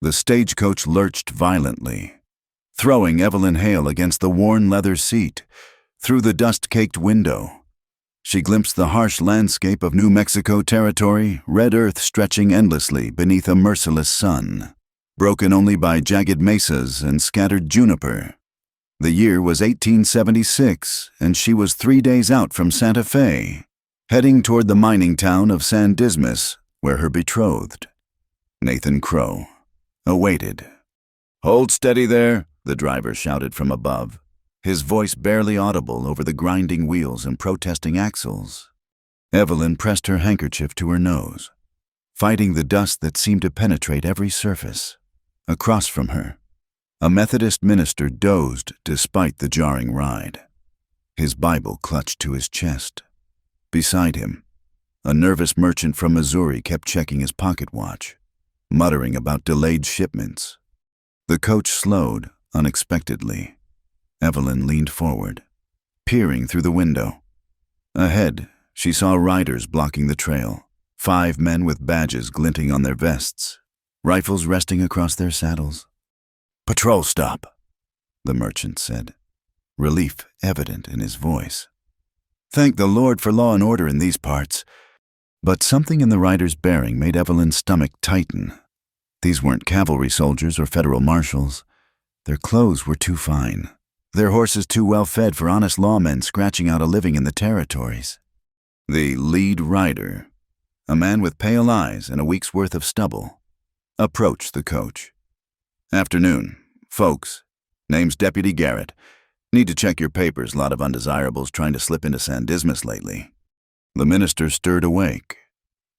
The stagecoach lurched violently, throwing Evelyn Hale against the worn leather seat. Through the dust-caked window, she glimpsed the harsh landscape of New Mexico territory, red earth stretching endlessly beneath a merciless sun, broken only by jagged mesas and scattered juniper. The year was 1876, and she was 3 days out from Santa Fe, heading toward the mining town of San Dismas, where her betrothed, Nathan Crow, awaited. "Hold steady there," the driver shouted from above, his voice barely audible over the grinding wheels and protesting axles. Evelyn pressed her handkerchief to her nose, fighting the dust that seemed to penetrate every surface. Across from her, a Methodist minister dozed despite the jarring ride, his Bible clutched to his chest. Beside him, a nervous merchant from Missouri kept checking his pocket watch, muttering about delayed shipments. The coach slowed unexpectedly. Evelyn leaned forward, peering through the window. Ahead, she saw riders blocking the trail, 5 men with badges glinting on their vests, rifles resting across their saddles. "Patrol stop," the merchant said, relief evident in his voice. "Thank the Lord for law and order in these parts." But something in the rider's bearing made Evelyn's stomach tighten. These weren't cavalry soldiers or federal marshals. Their clothes were too fine, their horses too well fed for honest lawmen scratching out a living in the territories. The lead rider, a man with pale eyes and a week's worth of stubble, approached the coach. "Afternoon, folks. Name's Deputy Garrett. Need to check your papers, lot of undesirables trying to slip into San Dismas lately." The minister stirred awake.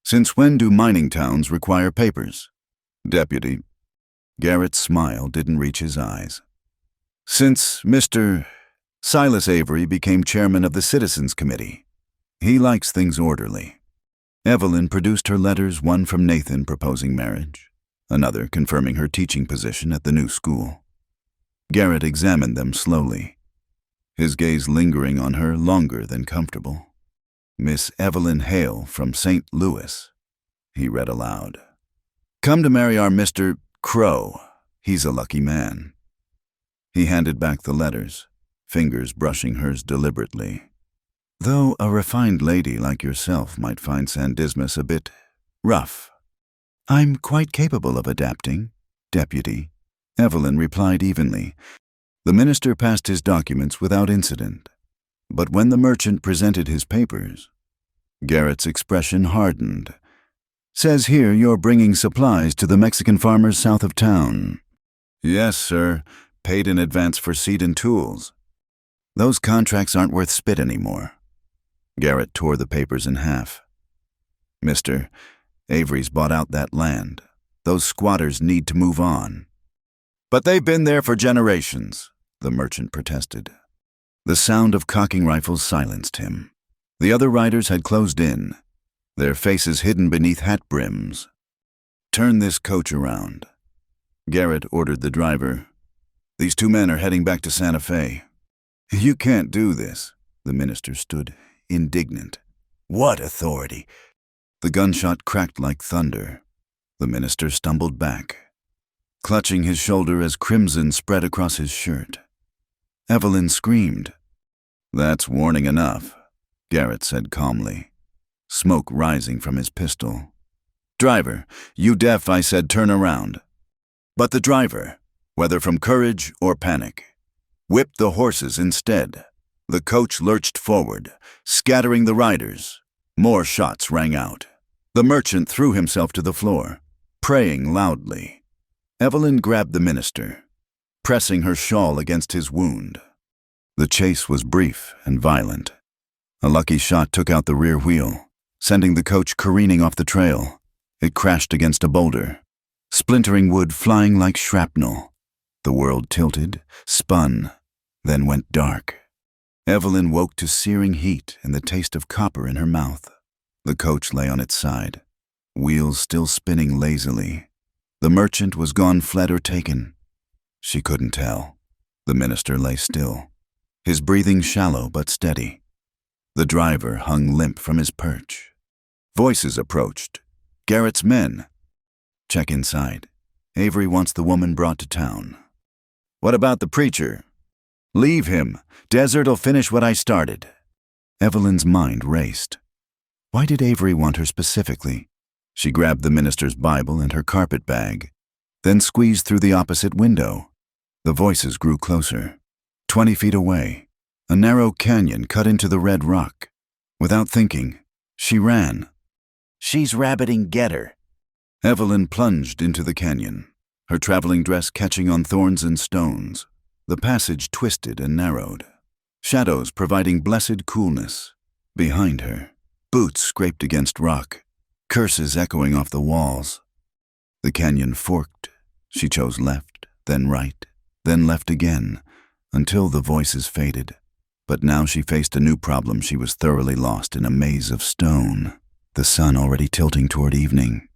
"Since when do mining towns require papers?" "Deputy." Garrett's smile didn't reach his eyes. "Since Mr. Silas Avery became chairman of the Citizens Committee. He likes things orderly." Evelyn produced her letters, one from Nathan proposing marriage, another confirming her teaching position at the new school. Garrett examined them slowly, his gaze lingering on her longer than comfortable. "Miss Evelyn Hale from St. Louis," he read aloud. "Come to marry our Mr. Crow. He's a lucky man." He handed back the letters, fingers brushing hers deliberately. "Though a refined lady like yourself might find San Dismas a bit rough." "I'm quite capable of adapting, Deputy," Evelyn replied evenly. The minister passed his documents without incident, but when the merchant presented his papers, Garrett's expression hardened. "Says here you're bringing supplies to the Mexican farmers south of town." "Yes, sir. Paid in advance for seed and tools." "Those contracts aren't worth spit anymore." Garrett tore the papers in half. "Mister, Avery's bought out that land. Those squatters need to move on." "But they've been there for generations," the merchant protested. The sound of cocking rifles silenced him. The other riders had closed in, their faces hidden beneath hat brims. "Turn this coach around," Garrett ordered the driver. "These 2 men are heading back to Santa Fe." "You can't do this," the minister stood, indignant. "What authority?" The gunshot cracked like thunder. The minister stumbled back, clutching his shoulder as crimson spread across his shirt. Evelyn screamed. "That's warning enough," Garrett said calmly, smoke rising from his pistol. "Driver, you deaf, I said turn around." But the driver, whether from courage or panic, whipped the horses instead. The coach lurched forward, scattering the riders. More shots rang out. The merchant threw himself to the floor, praying loudly. Evelyn grabbed the minister, pressing her shawl against his wound. The chase was brief and violent. A lucky shot took out the rear wheel, sending the coach careening off the trail. It crashed against a boulder, splintering wood flying like shrapnel. The world tilted, spun, then went dark. Evelyn woke to searing heat and the taste of copper in her mouth. The coach lay on its side, wheels still spinning lazily. The merchant was gone, fled, or taken. She couldn't tell. The minister lay still, his breathing shallow but steady. The driver hung limp from his perch. Voices approached. Garrett's men. "Check inside. Avery wants the woman brought to town. What about the preacher? Leave him. Desert'll finish what I started. Evelyn's mind raced. Why did Avery want her specifically? She grabbed the minister's Bible and her carpet bag, then squeezed through the opposite window. The voices grew closer. 20 feet away, a narrow canyon cut into the red rock. Without thinking, she ran. She's rabbiting, get her. Evelyn plunged into the canyon, her traveling dress catching on thorns and stones. The passage twisted and narrowed, shadows providing blessed coolness. Behind her, boots scraped against rock, curses echoing off the walls. The canyon forked. She chose left, then right, then left again, until the voices faded. But now she faced a new problem. She was thoroughly lost in a maze of stone, the sun already tilting toward evening.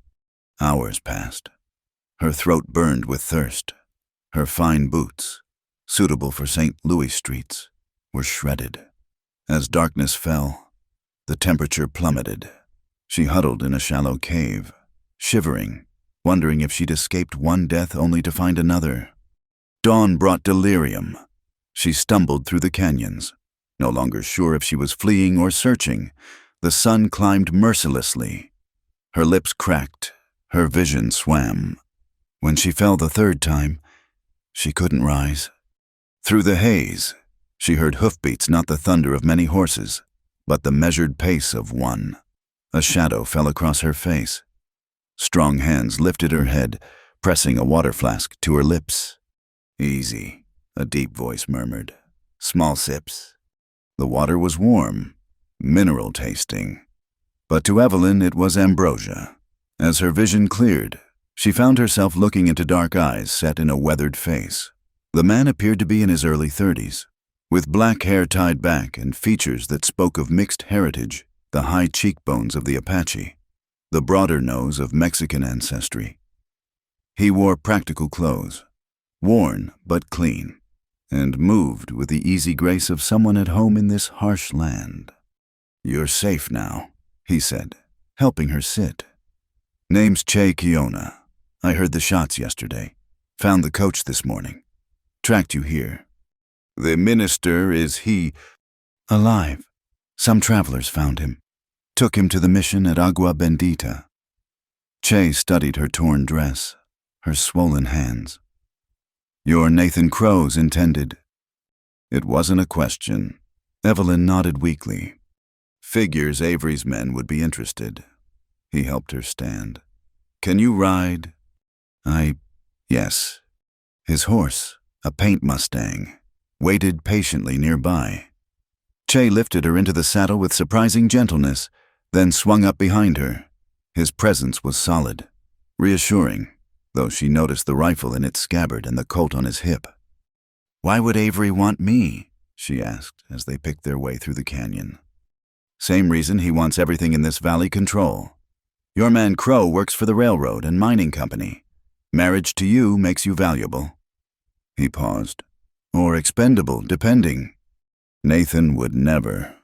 Hours passed. Her throat burned with thirst. Her fine boots, suitable for St. Louis streets, were shredded. As darkness fell, the temperature plummeted. She huddled in a shallow cave, shivering, wondering if she'd escaped one death only to find another. Dawn brought delirium. She stumbled through the canyons, no longer sure if she was fleeing or searching. The sun climbed mercilessly. Her lips cracked, her vision swam. When she fell the third time, she couldn't rise. Through the haze, she heard hoofbeats, not the thunder of many horses, but the measured pace of one. A shadow fell across her face. Strong hands lifted her head, pressing a water flask to her lips. Easy, a deep voice murmured. Small sips. The water was warm, mineral tasting. But to Evelyn it was ambrosia. As her vision cleared, she found herself looking into dark eyes set in a weathered face. The man appeared to be in his early 30s, with black hair tied back and features that spoke of mixed heritage, the high cheekbones of the Apache, the broader nose of Mexican ancestry. He wore practical clothes, worn but clean, and moved with the easy grace of someone at home in this harsh land. You're safe now, he said, helping her sit. Name's Che Kiona. I heard the shots yesterday. Found the coach this morning. Tracked you here. The minister, is he alive? Some travelers found him. Took him to the mission at Agua Bendita. Che studied her torn dress, her swollen hands. You're Nathan Crow's intended. It wasn't a question. Evelyn nodded weakly. Figures Avery's men would be interested. He helped her stand. Can you ride? Yes. His horse, a paint mustang, waited patiently nearby. Che lifted her into the saddle with surprising gentleness, then swung up behind her. His presence was solid, reassuring, though she noticed the rifle in its scabbard and the Colt on his hip. Why would Avery want me? She asked as they picked their way through the canyon. Same reason he wants everything in this valley control. Your man Crow works for the railroad and mining company. Marriage to you makes you valuable. He paused. Or expendable, depending. Nathan would never.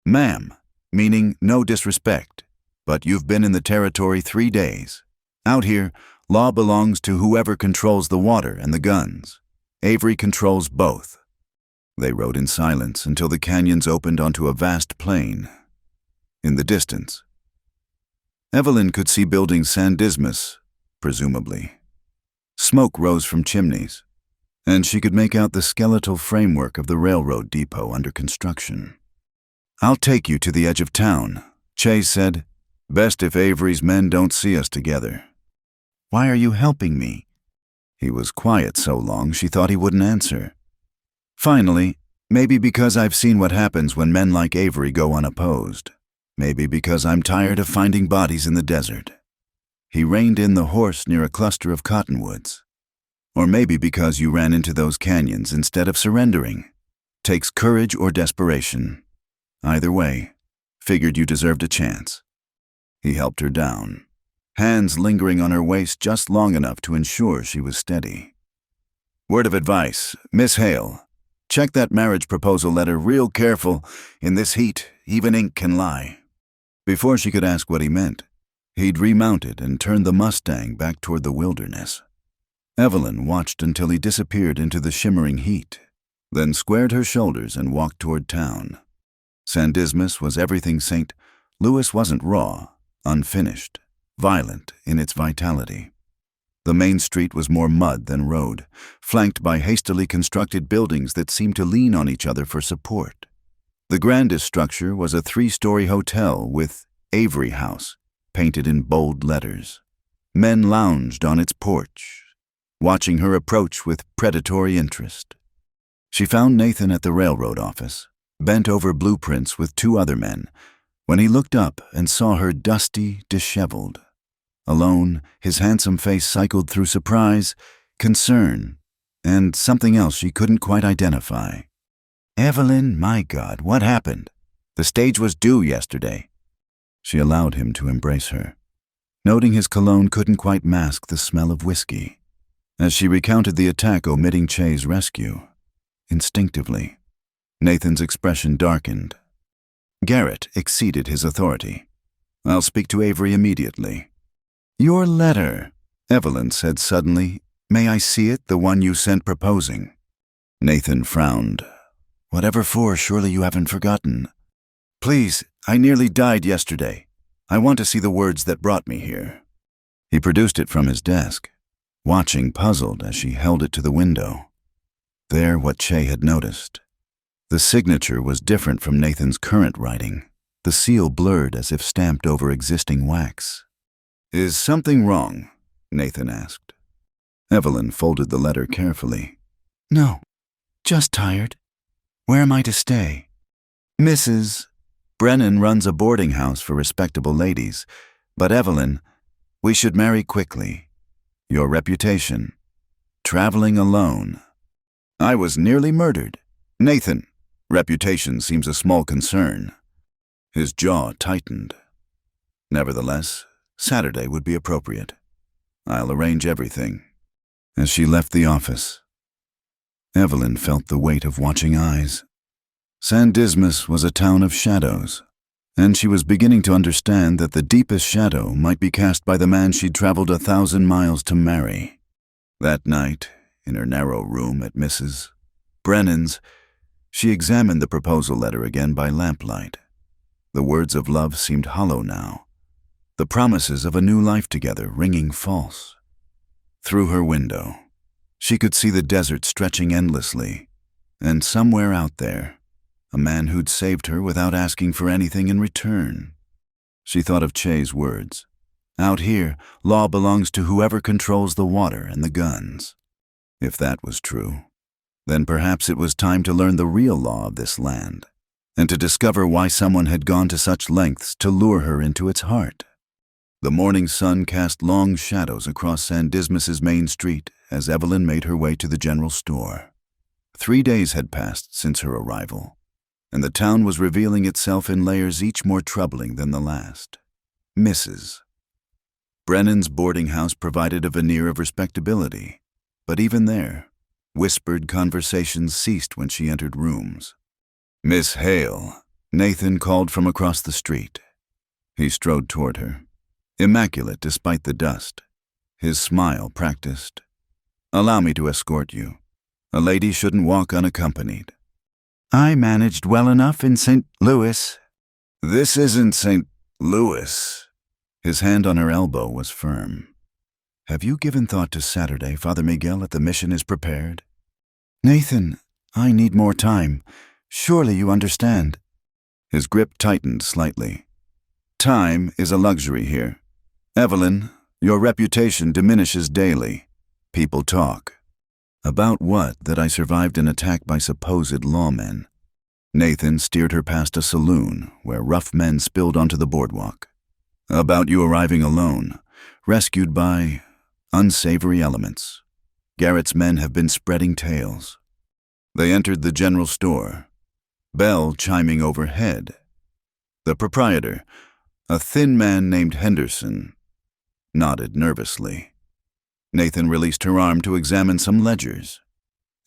Ma'am, meaning no disrespect, but you've been in the territory 3 days. Out here, law belongs to whoever controls the water and the guns. Avery controls both. They rode in silence until the canyons opened onto a vast plain. In the distance, Evelyn could see buildings San Dismas, presumably. Smoke rose from chimneys, and she could make out the skeletal framework of the railroad depot under construction. I'll take you to the edge of town, Che said. Best if Avery's men don't see us together. Why are you helping me? He was quiet so long she thought he wouldn't answer. Finally, maybe because I've seen what happens when men like Avery go unopposed. Maybe because I'm tired of finding bodies in the desert. He reined in the horse near a cluster of cottonwoods. Or maybe because you ran into those canyons instead of surrendering. Takes courage or desperation. Either way, figured you deserved a chance. He helped her down, hands lingering on her waist just long enough to ensure she was steady. Word of advice, Miss Hale. Check that marriage proposal letter real careful. In this heat, even ink can lie. Before she could ask what he meant, he'd remounted and turned the Mustang back toward the wilderness. Evelyn watched until he disappeared into the shimmering heat, then squared her shoulders and walked toward town. San Dismas was everything St. Louis wasn't: raw, unfinished, violent in its vitality. The main street was more mud than road, flanked by hastily constructed buildings that seemed to lean on each other for support. The grandest structure was a 3-story hotel with Avery House painted in bold letters. Men lounged on its porch, watching her approach with predatory interest. She found Nathan at the railroad office, bent over blueprints with 2 other men, when he looked up and saw her dusty, disheveled. Alone, his handsome face cycled through surprise, concern, and something else she couldn't quite identify. "Evelyn, my God, what happened? The stage was due yesterday." She allowed him to embrace her, noting his cologne couldn't quite mask the smell of whiskey. As she recounted the attack omitting Che's rescue, instinctively, Nathan's expression darkened. Garrett exceeded his authority. "I'll speak to Avery immediately." "Your letter," Evelyn said suddenly. "May I see it, the one you sent proposing?" Nathan frowned. "Whatever for, surely you haven't forgotten." "Please, I nearly died yesterday. I want to see the words that brought me here." He produced it from his desk, watching puzzled as she held it to the window. There, what Che had noticed. The signature was different from Nathan's current writing, the seal blurred as if stamped over existing wax. "Is something wrong?" Nathan asked. Evelyn folded the letter carefully. "No, just tired. Where am I to stay?" "Mrs. Brennan runs a boarding house for respectable ladies, but Evelyn, we should marry quickly. Your reputation. Traveling alone. I was nearly murdered. Nathan, reputation seems a small concern." His jaw tightened. Nevertheless, Saturday would be appropriate. "I'll arrange everything." As she left the office, Evelyn felt the weight of watching eyes. San Dismas was a town of shadows, and she was beginning to understand that the deepest shadow might be cast by the man she'd traveled 1,000 miles to marry. That night, in her narrow room at Mrs. Brennan's, she examined the proposal letter again by lamplight. The words of love seemed hollow now, the promises of a new life together ringing false. Through her window, she could see the desert stretching endlessly, and somewhere out there, a man who'd saved her without asking for anything in return. She thought of Che's words. Out here, law belongs to whoever controls the water and the guns. If that was true, then perhaps it was time to learn the real law of this land, and to discover why someone had gone to such lengths to lure her into its heart. The morning sun cast long shadows across San Dismas's main street as Evelyn made her way to the general store. 3 days had passed since her arrival, and the town was revealing itself in layers each more troubling than the last. Mrs. Brennan's boarding house provided a veneer of respectability, but even there, whispered conversations ceased when she entered rooms. "Miss Hale," Nathan called from across the street. He strode toward her, immaculate despite the dust, his smile practiced. "Allow me to escort you. A lady shouldn't walk unaccompanied." "I managed well enough in St. Louis." "This isn't St. Louis." His hand on her elbow was firm. "Have you given thought to Saturday, Father Miguel, at the mission is prepared?" "Nathan, I need more time. Surely you understand." His grip tightened slightly. "Time is a luxury here. Evelyn, your reputation diminishes daily. People talk." "About what? That I survived an attack by supposed lawmen?" Nathan steered her past a saloon where rough men spilled onto the boardwalk. "About you arriving alone, rescued by unsavory elements. Garrett's men have been spreading tales." They entered the general store, bell chiming overhead. The proprietor, a thin man named Henderson, nodded nervously. Nathan released her arm to examine some ledgers,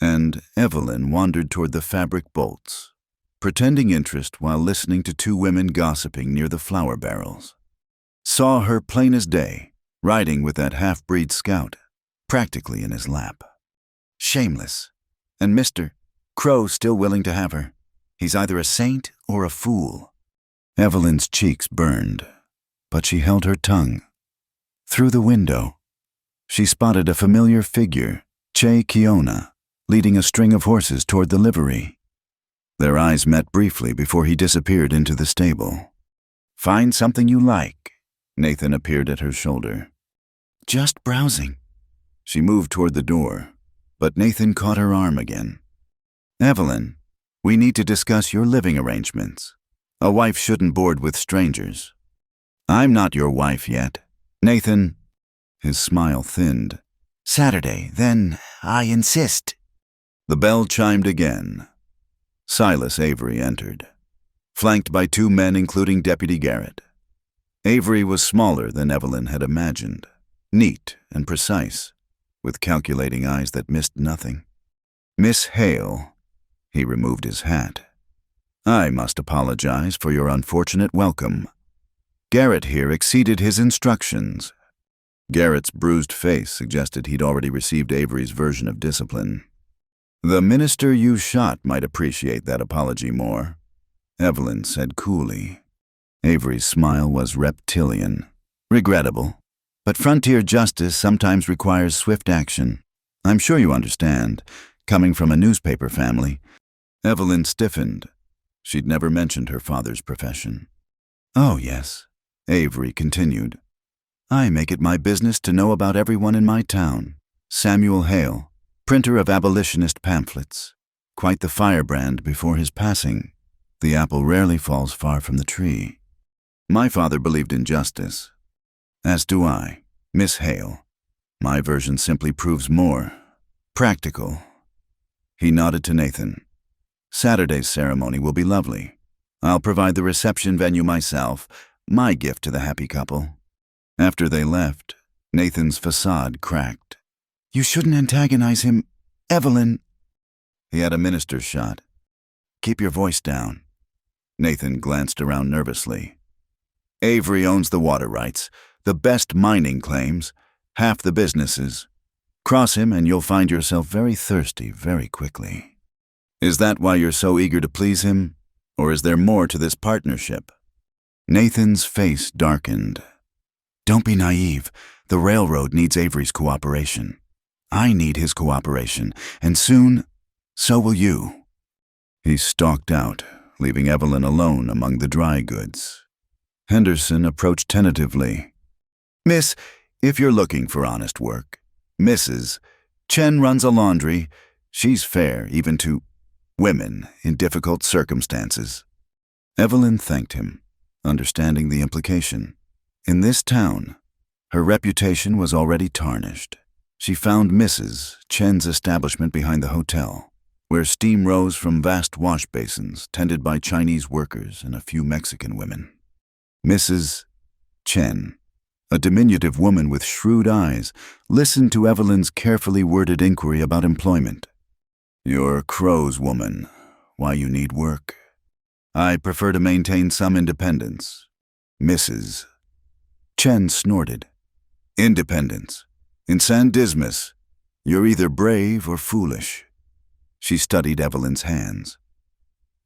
and Evelyn wandered toward the fabric bolts, pretending interest while listening to 2 women gossiping near the flour barrels. Saw her plain as day, riding with that half-breed scout. practically in his lap. Shameless. And Mr. Crow still willing to have her. He's either a saint or a fool. Evelyn's cheeks burned, but she held her tongue. Through the window, she spotted a familiar figure, Che Kiona, leading a string of horses toward the livery. Their eyes met briefly before he disappeared into the stable. "Find something you like." Nathan appeared at her shoulder. "Just browsing." She moved toward the door, but Nathan caught her arm again. "Evelyn, we need to discuss your living arrangements. A wife shouldn't board with strangers." "I'm not your wife yet." Nathan, his smile thinned. "Saturday, then I insist." The bell chimed again. Silas Avery entered, flanked by two men including Deputy Garrett. Avery was smaller than Evelyn had imagined, neat and precise, with calculating eyes that missed nothing. "Miss Hale," he removed his hat. "I must apologize for your unfortunate welcome. Garrett here exceeded his instructions." Garrett's bruised face suggested he'd already received Avery's version of discipline. "The minister you shot might appreciate that apology more," Evelyn said coolly. Avery's smile was reptilian. "Regrettable. But frontier justice sometimes requires swift action. I'm sure you understand, coming from a newspaper family." Evelyn stiffened. She'd never mentioned her father's profession. "Oh, yes," Avery continued. "I make it my business to know about everyone in my town. Samuel Hale, printer of abolitionist pamphlets. Quite the firebrand before his passing. The apple rarely falls far from the tree. My father believed in justice. As do I, Miss Hale. My version simply proves more practical." He nodded to Nathan. "Saturday's ceremony will be lovely. I'll provide the reception venue myself, my gift to the happy couple." After they left, Nathan's facade cracked. "You shouldn't antagonize him, Evelyn." He had a minister's shot. "Keep your voice down." Nathan glanced around nervously. "Avery owns the water rights, the best mining claims, half the businesses. Cross him and you'll find yourself very thirsty very quickly. Is that why you're so eager to please him? Or is there more to this partnership?" Nathan's face darkened. "Don't be naive. The railroad needs Avery's cooperation. I need his cooperation, and soon, so will you." He stalked out, leaving Evelyn alone among the dry goods. Henderson approached tentatively. "Miss, if you're looking for honest work, Mrs. Chen runs a laundry. She's fair, even to women in difficult circumstances." Evelyn thanked him, understanding the implication. In this town, her reputation was already tarnished. She found Mrs. Chen's establishment behind the hotel, where steam rose from vast wash basins tended by Chinese workers and a few Mexican women. Mrs. Chen, a diminutive woman with shrewd eyes, listened to Evelyn's carefully worded inquiry about employment. "You're Crow's woman. Why you need work?" "I prefer to maintain some independence." Mrs. Chen snorted. "Independence. In San Dismas, you're either brave or foolish." She studied Evelyn's hands.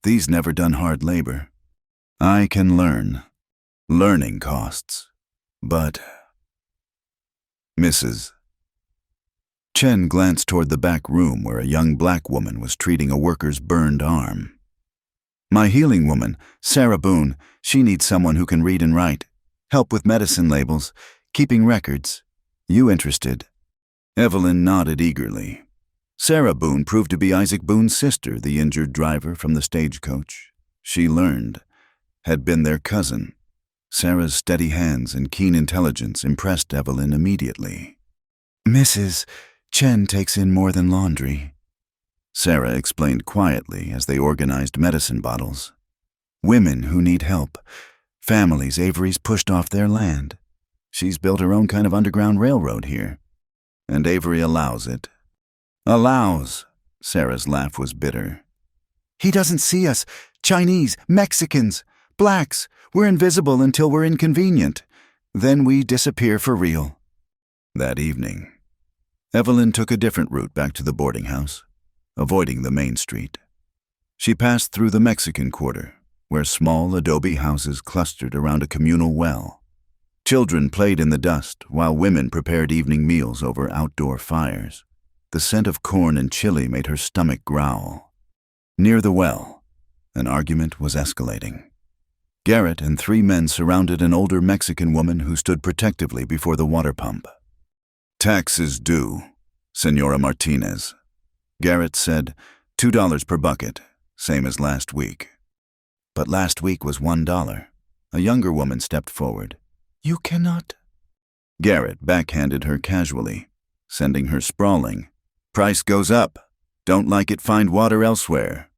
"These never done hard labor. I can learn. Learning costs. But..." Mrs. Chen glanced toward the back room where a young black woman was treating a worker's burned arm. "My healing woman, Sarah Boone, she needs someone who can read and write, help with medicine labels, keeping records. You interested?" Evelyn nodded eagerly. Sarah Boone proved to be Isaac Boone's sister, the injured driver from the stagecoach. She learned, had been their cousin. Sarah's steady hands and keen intelligence impressed Evelyn immediately. "Mrs. Chen takes in more than laundry," Sarah explained quietly as they organized medicine bottles. "Women who need help. Families Avery's pushed off their land. She's built her own kind of underground railroad here. And Avery allows it." "Allows?" Sarah's laugh was bitter. "He doesn't see us. Chinese, Mexicans, blacks. We're invisible until we're inconvenient. Then we disappear for real." That evening, Evelyn took a different route back to the boarding house, avoiding the main street. She passed through the Mexican quarter, where small adobe houses clustered around a communal well. Children played in the dust while women prepared evening meals over outdoor fires. The scent of corn and chili made her stomach growl. Near the well, an argument was escalating. Garrett and 3 men surrounded an older Mexican woman who stood protectively before the water pump. "Tax is due, Senora Martinez," Garrett said, $2 per bucket, same as last week. "But last week was $1. A younger woman stepped forward. "You cannot." Garrett backhanded her casually, sending her sprawling. "Price goes up. Don't like it, find water elsewhere."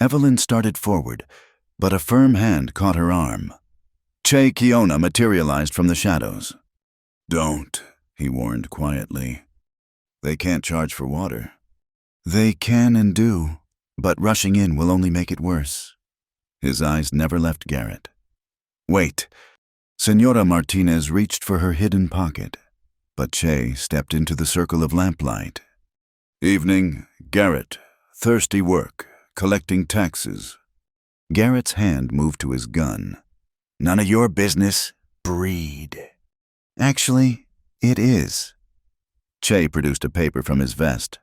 Evelyn started forward, but a firm hand caught her arm. Che Kiona materialized from the shadows. "Don't," he warned quietly. "They can't charge for water." "They can and do, but rushing in will only make it worse." His eyes never left Garrett. "Wait." Senora Martinez reached for her hidden pocket, but Che stepped into the circle of lamplight. "Evening, Garrett. Thirsty work, collecting taxes." Garrett's hand moved to his gun. "None of your business. Breed." "Actually, it is." Che produced a paper from his vest.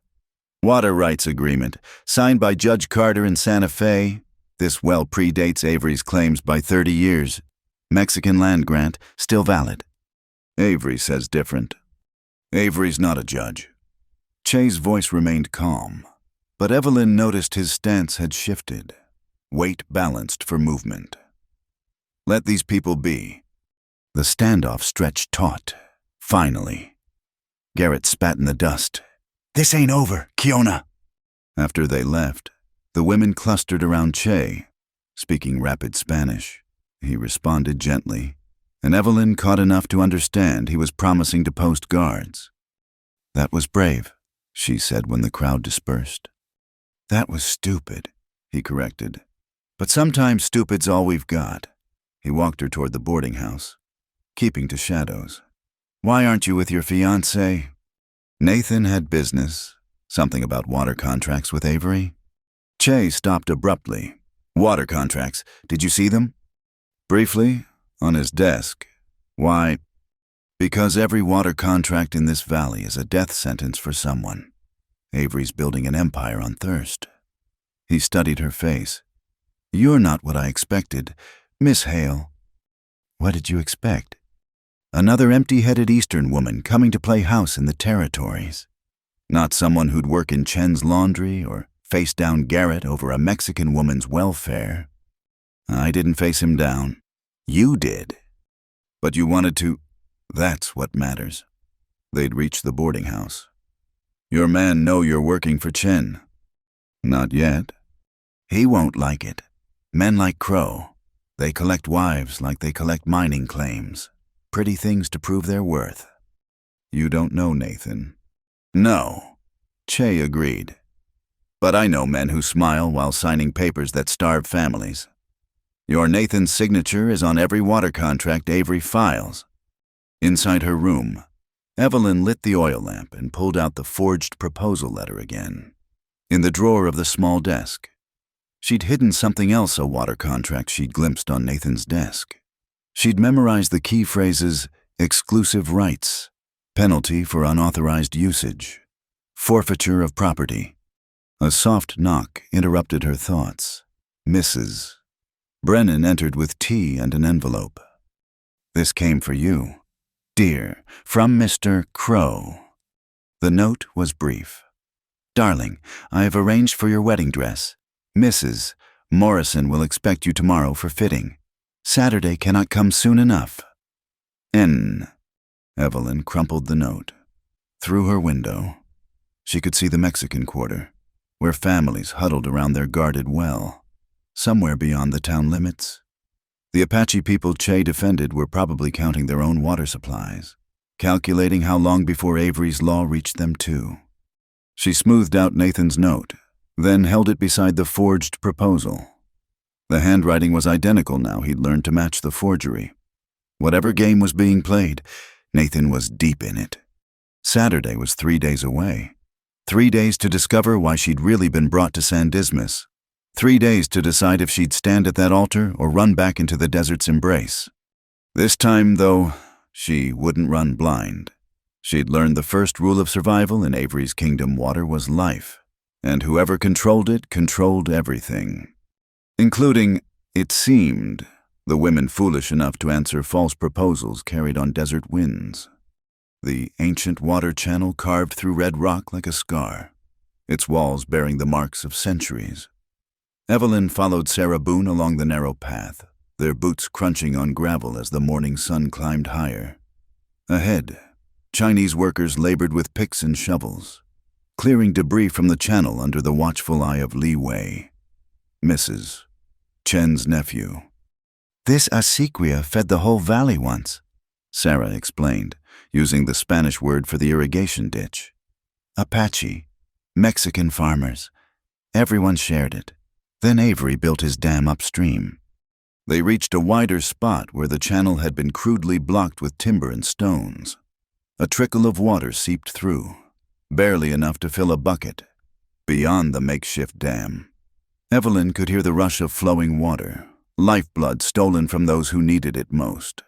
"Water rights agreement, signed by Judge Carter in Santa Fe. This well predates Avery's claims by 30 years. Mexican land grant, still valid." "Avery says different." "Avery's not a judge." Che's voice remained calm, but Evelyn noticed his stance had shifted, weight balanced for movement. "Let these people be." The standoff stretched taut. Finally. Garrett spat in the dust. "This ain't over, Kiona." After they left, the women clustered around Che, speaking rapid Spanish. He responded gently, and Evelyn caught enough to understand he was promising to post guards. "That was brave," she said when the crowd dispersed. "That was stupid," he corrected. "But sometimes stupid's all we've got." He walked her toward the boarding house, keeping to shadows. "Why aren't you with your fiancé?" Nathan had business, something about water contracts with Avery. Che stopped abruptly. "Water contracts, did you see them?" "Briefly, on his desk." "Why?" "Because every water contract in this valley is a death sentence for someone. Avery's building an empire on thirst." He studied her face. "You're not what I expected, Miss Hale." "What did you expect?" "Another empty-headed Eastern woman coming to play house in the territories. Not someone who'd work in Chen's laundry or face down Garrett over a Mexican woman's welfare." "I didn't face him down." "You did." "But you wanted to—" "That's what matters." They'd reached the boarding house. "Your man know you're working for Chen?" "Not yet." "He won't like it. Men like Crow. They collect wives like they collect mining claims. Pretty things to prove their worth." "You don't know Nathan." "No," Che agreed. "But I know men who smile while signing papers that starve families. Your Nathan's signature is on every water contract Avery files." Inside her room, Evelyn lit the oil lamp and pulled out the forged proposal letter again. In the drawer of the small desk, she'd hidden something else, a water contract she'd glimpsed on Nathan's desk. She'd memorized the key phrases, exclusive rights, penalty for unauthorized usage, forfeiture of property. A soft knock interrupted her thoughts. Mrs. Brennan entered with tea and an envelope. "This came for you. Dear, from Mr. Crow." The note was brief. "Darling, I have arranged for your wedding dress. Mrs. Morrison will expect you tomorrow for fitting. Saturday cannot come soon enough. N." Evelyn crumpled the note. Through her window, she could see the Mexican quarter, where families huddled around their guarded well, somewhere beyond the town limits. The Apache people Che defended were probably counting their own water supplies, calculating how long before Avery's law reached them too. She smoothed out Nathan's note, then held it beside the forged proposal. The handwriting was identical now he'd learned to match the forgery. Whatever game was being played, Nathan was deep in it. Saturday was 3 days away. 3 days to discover why she'd really been brought to San Dismas. 3 days to decide if she'd stand at that altar or run back into the desert's embrace. This time, though, she wouldn't run blind. She'd learned the first rule of survival in Avery's kingdom water was life, and whoever controlled it controlled everything. Including, it seemed, the women foolish enough to answer false proposals carried on desert winds. The ancient water channel carved through red rock like a scar, its walls bearing the marks of centuries. Evelyn followed Sarah Boone along the narrow path, their boots crunching on gravel as the morning sun climbed higher. Ahead, Chinese workers labored with picks and shovels, clearing debris from the channel under the watchful eye of Li Wei, Mrs. Chen's nephew. This acequia fed the whole valley once, Sarah explained, using the Spanish word for the irrigation ditch. Apache, Mexican farmers, everyone shared it. Then Avery built his dam upstream. They reached a wider spot where the channel had been crudely blocked with timber and stones. A trickle of water seeped through, barely enough to fill a bucket, beyond the makeshift dam. Evelyn could hear the rush of flowing water, lifeblood stolen from those who needed it most.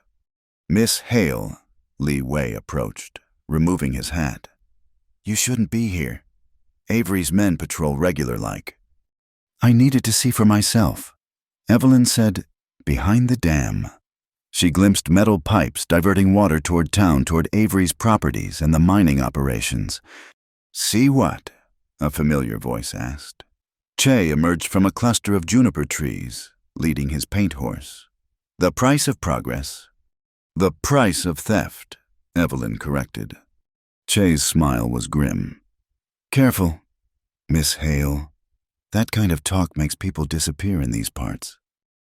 Miss Hale, Li Wei approached, removing his hat. You shouldn't be here. Avery's men patrol regular-like. I needed to see for myself. Evelyn said, behind the dam. She glimpsed metal pipes diverting water toward town, toward Avery's properties and the mining operations. See what? A familiar voice asked. Che emerged from a cluster of juniper trees, leading his paint horse. The price of progress. The price of theft, Evelyn corrected. Che's smile was grim. Careful, Miss Hale. That kind of talk makes people disappear in these parts.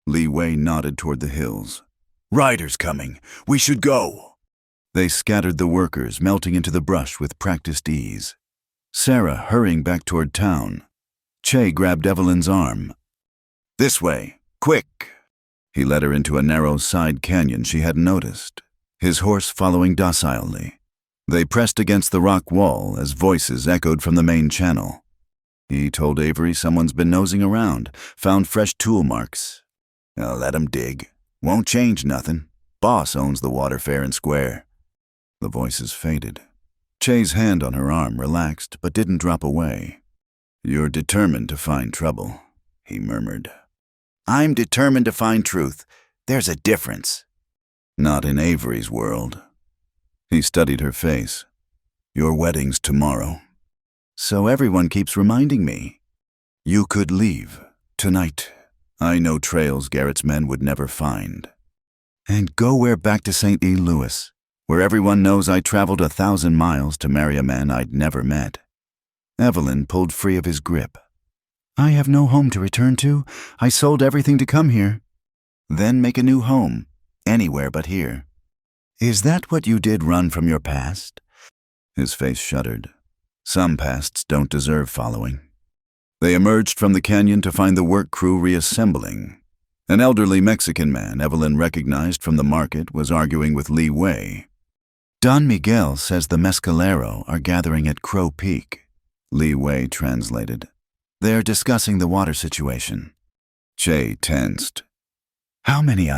Li Wei nodded toward the hills. Riders coming. We should go. They scattered the workers, melting into the brush with practiced ease. Sarah hurrying back toward town. Che grabbed Evelyn's arm. This way, quick. He led her into a narrow side canyon she hadn't noticed, his horse following docilely. They pressed against the rock wall as voices echoed from the main channel. He told Avery someone's been nosing around, found fresh tool marks. Let 'em dig. Won't change nothing. Boss owns the water fair and square. The voices faded. Che's hand on her arm relaxed but didn't drop away. You're determined to find trouble, he murmured. I'm determined to find truth. There's a difference. Not in Avery's world. He studied her face. Your wedding's tomorrow. So everyone keeps reminding me. You could leave, tonight. I know trails Garrett's men would never find. And go where back to St. E. Louis, where everyone knows I traveled 1,000 miles to marry a man I'd never met. Evelyn pulled free of his grip. I have no home to return to. I sold everything to come here. Then make a new home, anywhere but here. Is that what you did, run from your past? His face shuddered. Some pasts don't deserve following. They emerged from the canyon to find the work crew reassembling. An elderly Mexican man Evelyn recognized from the market was arguing with Li Wei. Don Miguel says the Mescalero are gathering at Crow Peak, Li Wei translated. They're discussing the water situation. Che tensed. How many?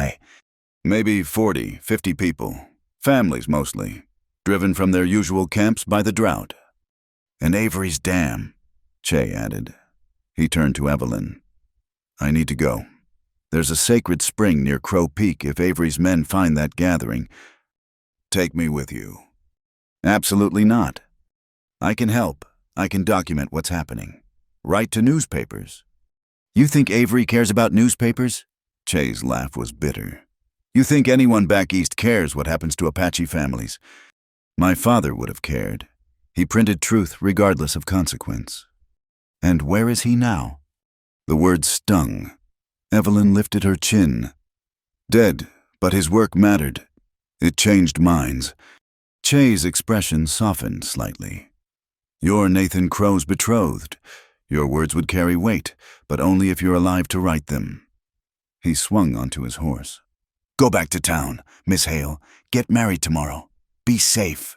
Maybe 40, 50 people. Families mostly, driven from their usual camps by the drought. And Avery's dam, Che added. He turned to Evelyn. I need to go. There's a sacred spring near Crow Peak if Avery's men find that gathering. Take me with you. Absolutely not. I can help. I can document what's happening. Write to newspapers. You think Avery cares about newspapers? Che's laugh was bitter. You think anyone back east cares what happens to Apache families? My father would have cared. He printed truth regardless of consequence. And where is he now? The words stung. Evelyn lifted her chin. Dead, but his work mattered. It changed minds. Che's expression softened slightly. You're Nathan Crow's betrothed. Your words would carry weight, but only if you're alive to write them. He swung onto his horse. Go back to town, Miss Hale. Get married tomorrow. Be safe.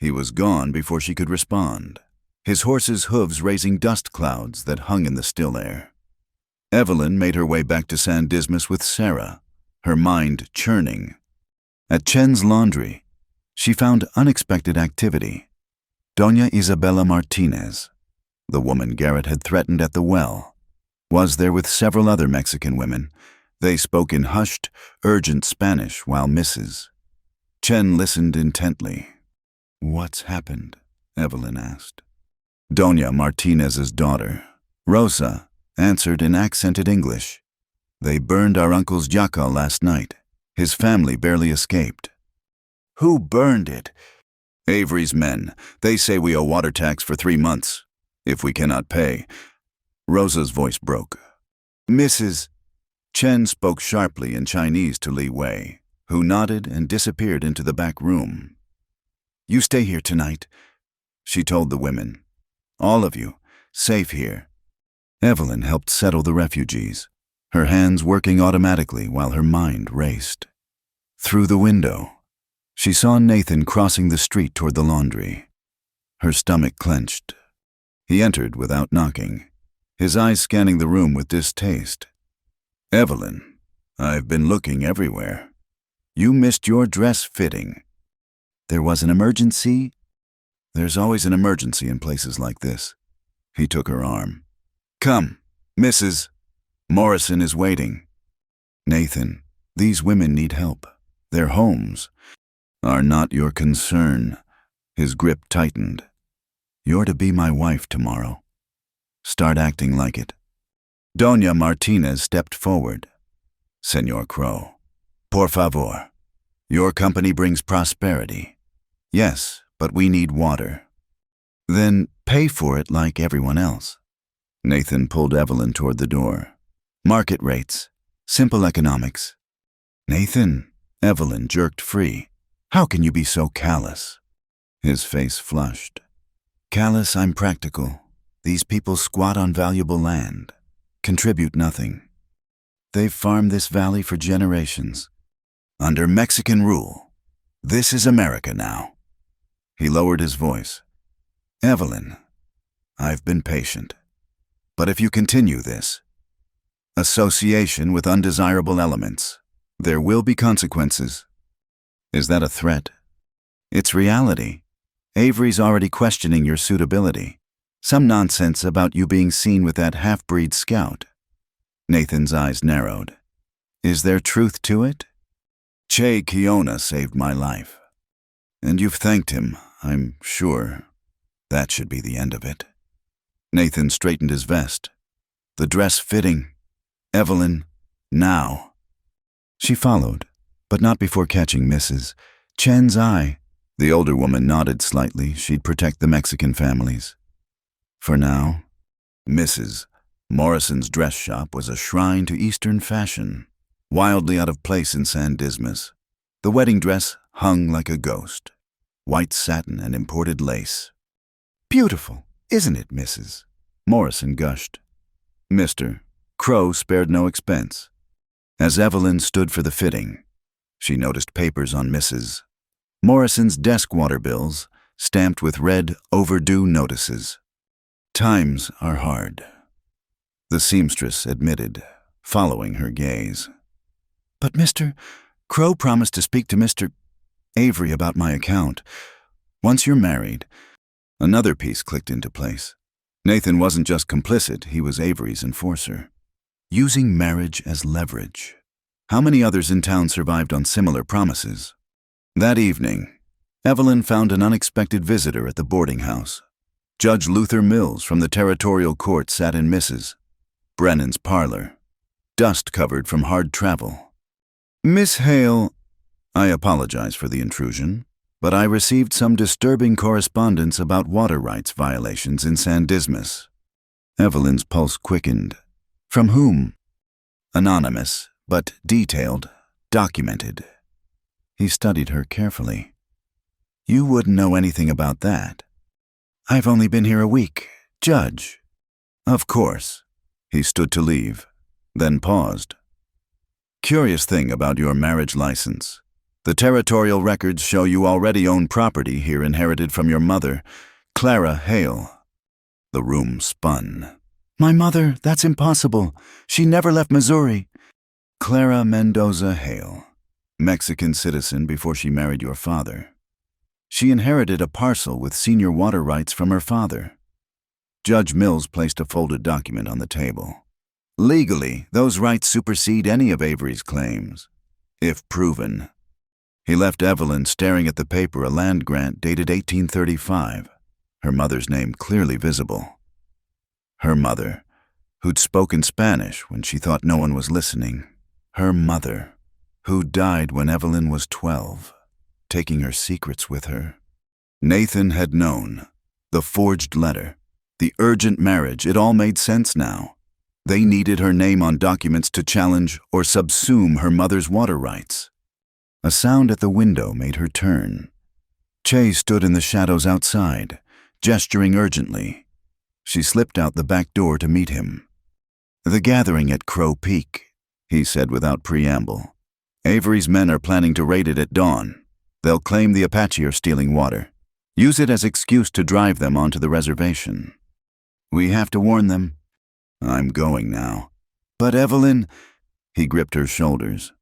He was gone before she could respond, his horse's hooves raising dust clouds that hung in the still air. Evelyn made her way back to San Dismas with Sarah, her mind churning. At Chen's laundry, she found unexpected activity. Doña Isabella Martinez, the woman Garrett had threatened at the well, was there with several other Mexican women. They spoke in hushed, urgent Spanish while Mrs. Chen listened intently. "What's happened?" Evelyn asked. Doña Martinez's daughter, Rosa, answered in accented English. "They burned our uncle's jacal last night. His family barely escaped." "Who burned it?" "Avery's men. They say we owe water tax for 3 months. If we cannot pay..." Rosa's voice broke. "Mrs." Chen spoke sharply in Chinese to Li Wei, who nodded and disappeared into the back room. "You stay here tonight," she told the women. "All of you, safe here." Evelyn helped settle the refugees, her hands working automatically while her mind raced. Through the window, she saw Nathan crossing the street toward the laundry. Her stomach clenched. He entered without knocking, his eyes scanning the room with distaste. "Evelyn, I've been looking everywhere. You missed your dress fitting." "There was an emergency?" "There's always an emergency in places like this." He took her arm. "Come, Mrs. Morrison is waiting." "Nathan, these women need help. Their homes are not your concern." His grip tightened. "You're to be my wife tomorrow. Start acting like it." Doña Martinez stepped forward. "Señor Crow, por favor. Your company brings prosperity. Yes, but we need water." "Then pay for it like everyone else." Nathan pulled Evelyn toward the door. "Market rates. Simple economics." "Nathan," Evelyn jerked free. "How can you be so callous?" His face flushed. "Callous, I'm practical. These people squat on valuable land, contribute nothing. They've farmed this valley for generations. Under Mexican rule. This is America now." He lowered his voice. "Evelyn, I've been patient. But if you continue this association with undesirable elements, there will be consequences." "Is that a threat?" "It's reality. Avery's already questioning your suitability. Some nonsense about you being seen with that half-breed scout." Nathan's eyes narrowed. "Is there truth to it?" "Che Kiona saved my life. And you've thanked him, I'm sure. That should be the end of it." Nathan straightened his vest. "The dress fitting. Evelyn, now." She followed, but not before catching Mrs. Chen's eye. The older woman nodded slightly. She'd protect the Mexican families. For now, Mrs. Morrison's dress shop was a shrine to Eastern fashion, wildly out of place in San Dismas. The wedding dress hung like a ghost, white satin and imported lace. "Beautiful, isn't it, Mrs.?" Morrison gushed. Mr. Crow spared no expense. As Evelyn stood for the fitting, she noticed papers on Mrs. Morrison's desk water bills, stamped with red overdue notices. "Times are hard," the seamstress admitted, following her gaze. "But Mr. Crow promised to speak to Mr. Avery about my account. Once you're married..." Another piece clicked into place. Nathan wasn't just complicit, he was Avery's enforcer. Using marriage as leverage. How many others in town survived on similar promises? That evening, Evelyn found an unexpected visitor at the boarding house. Judge Luther Mills from the territorial court sat in Mrs. Brennan's parlor, dust covered from hard travel. "Miss Hale, I apologize for the intrusion, but I received some disturbing correspondence about water rights violations in San Dismas." Evelyn's pulse quickened. "From whom?" "Anonymous, but detailed, documented." He studied her carefully. "You wouldn't know anything about that." "I've only been here a week, Judge." "Of course." He stood to leave, then paused. "Curious thing about your marriage license. The territorial records show you already own property here inherited from your mother, Clara Hale." The room spun. "My mother, that's impossible. She never left Missouri." "Clara Mendoza Hale, Mexican citizen before she married your father. She inherited a parcel with senior water rights from her father." Judge Mills placed a folded document on the table. "Legally, those rights supersede any of Avery's claims, if proven." He left Evelyn staring at the paper, a land grant dated 1835, her mother's name clearly visible. Her mother, who'd spoken Spanish when she thought no one was listening. Her mother, who died when Evelyn was 12, taking her secrets with her. Nathan had known. The forged letter, the urgent marriage, it all made sense now. They needed her name on documents to challenge or subsume her mother's water rights. A sound at the window made her turn. Che stood in the shadows outside, gesturing urgently. She slipped out the back door to meet him. "The gathering at Crow Peak," he said without preamble. "Avery's men are planning to raid it at dawn. They'll claim the Apache are stealing water. Use it as excuse to drive them onto the reservation. We have to warn them." "I'm going now." "But Evelyn," he gripped her shoulders.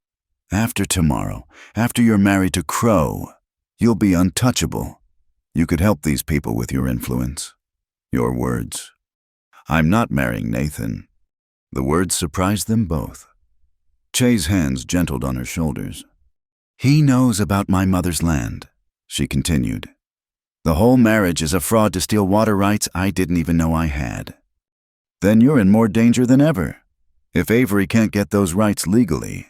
"After tomorrow, after you're married to Crow, you'll be untouchable. You could help these people with your influence. Your words." "I'm not marrying Nathan." The words surprised them both. Che's hands gentled on her shoulders. "He knows about my mother's land," she continued. "The whole marriage is a fraud to steal water rights I didn't even know I had." "Then you're in more danger than ever. If Avery can't get those rights legally,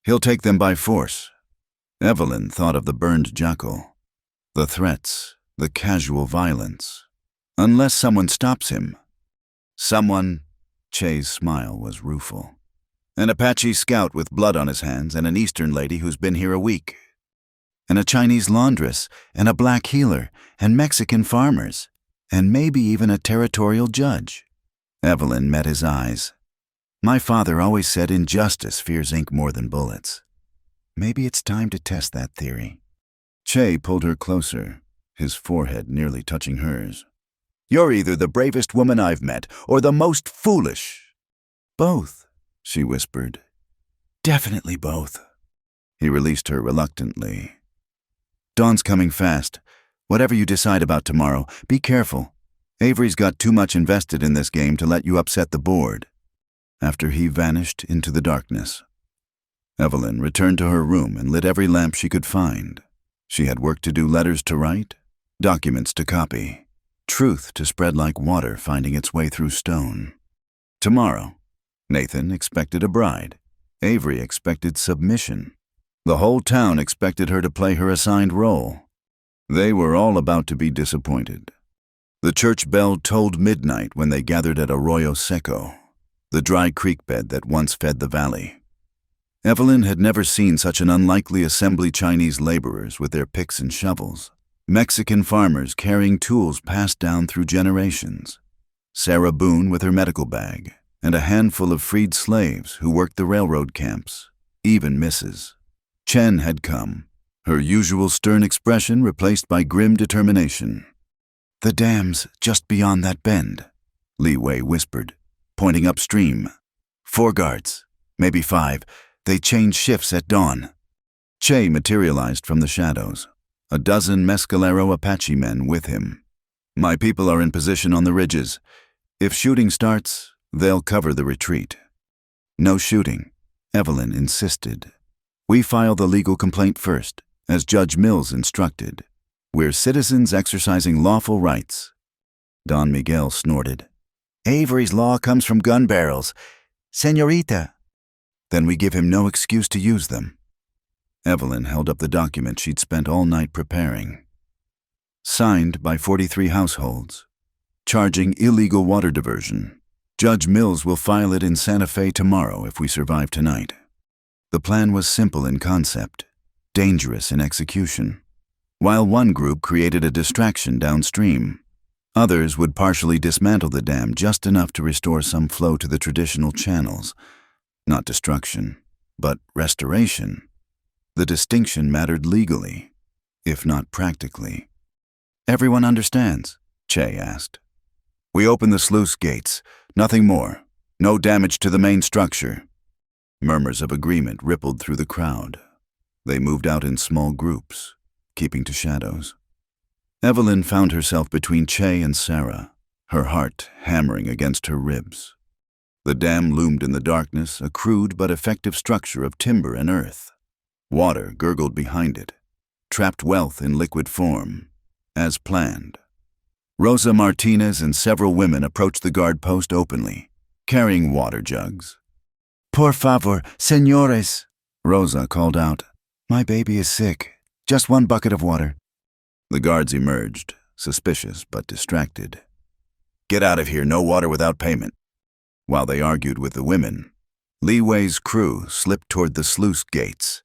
he'll take them by force." Evelyn thought of the burned jackal, the threats, the casual violence. Unless someone stops him. Someone, Che's smile was rueful. "An Apache scout with blood on his hands and an Eastern lady who's been here a week. And a Chinese laundress and a black healer and Mexican farmers and maybe even a territorial judge." Evelyn met his eyes. "My father always said injustice fears ink more than bullets. Maybe it's time to test that theory." Che pulled her closer, his forehead nearly touching hers. "You're either the bravest woman I've met or the most foolish." "Both," she whispered. "Definitely both." He released her reluctantly. "Dawn's coming fast. Whatever you decide about tomorrow, be careful. Avery's got too much invested in this game to let you upset the board." After he vanished into the darkness, Evelyn returned to her room and lit every lamp she could find. She had work to do, letters to write, documents to copy, truth to spread like water finding its way through stone. Tomorrow, Nathan expected a bride. Avery expected submission. The whole town expected her to play her assigned role. They were all about to be disappointed. The church bell tolled midnight when they gathered at Arroyo Seco, the dry creek bed that once fed the valley. Evelyn had never seen such an unlikely assembly: Chinese laborers with their picks and shovels, Mexican farmers carrying tools passed down through generations, Sarah Boone with her medical bag, and a handful of freed slaves who worked the railroad camps, even Mrs. Chen had come, her usual stern expression replaced by grim determination. "The dam's just beyond that bend," Li Wei whispered, pointing upstream. "4 guards, maybe 5. They change shifts at dawn." Che materialized from the shadows, a dozen Mescalero Apache men with him. "My people are in position on the ridges. If shooting starts, they'll cover the retreat." "No shooting," Evelyn insisted. "We file the legal complaint first, as Judge Mills instructed. We're citizens exercising lawful rights." Don Miguel snorted. "Avery's law comes from gun barrels. Señorita." "Then we give him no excuse to use them." Evelyn held up the document she'd spent all night preparing. Signed by 43 households, charging illegal water diversion. Judge Mills will file it in Santa Fe tomorrow if we survive tonight. The plan was simple in concept, dangerous in execution. While one group created a distraction downstream, others would partially dismantle the dam just enough to restore some flow to the traditional channels. Not destruction, but restoration. The distinction mattered legally, if not practically. "Everyone understands?" Che asked. "We open the sluice gates. Nothing more. No damage to the main structure." Murmurs of agreement rippled through the crowd. They moved out in small groups, keeping to shadows. Evelyn found herself between Che and Sarah, her heart hammering against her ribs. The dam loomed in the darkness, a crude but effective structure of timber and earth. Water gurgled behind it, trapped wealth in liquid form, as planned. Rosa Martinez and several women approached the guard post openly, carrying water jugs. "Por favor, señores," Rosa called out. "My baby is sick. Just one bucket of water." The guards emerged, suspicious but distracted. "Get out of here, no water without payment." While they argued with the women, Li Wei's crew slipped toward the sluice gates.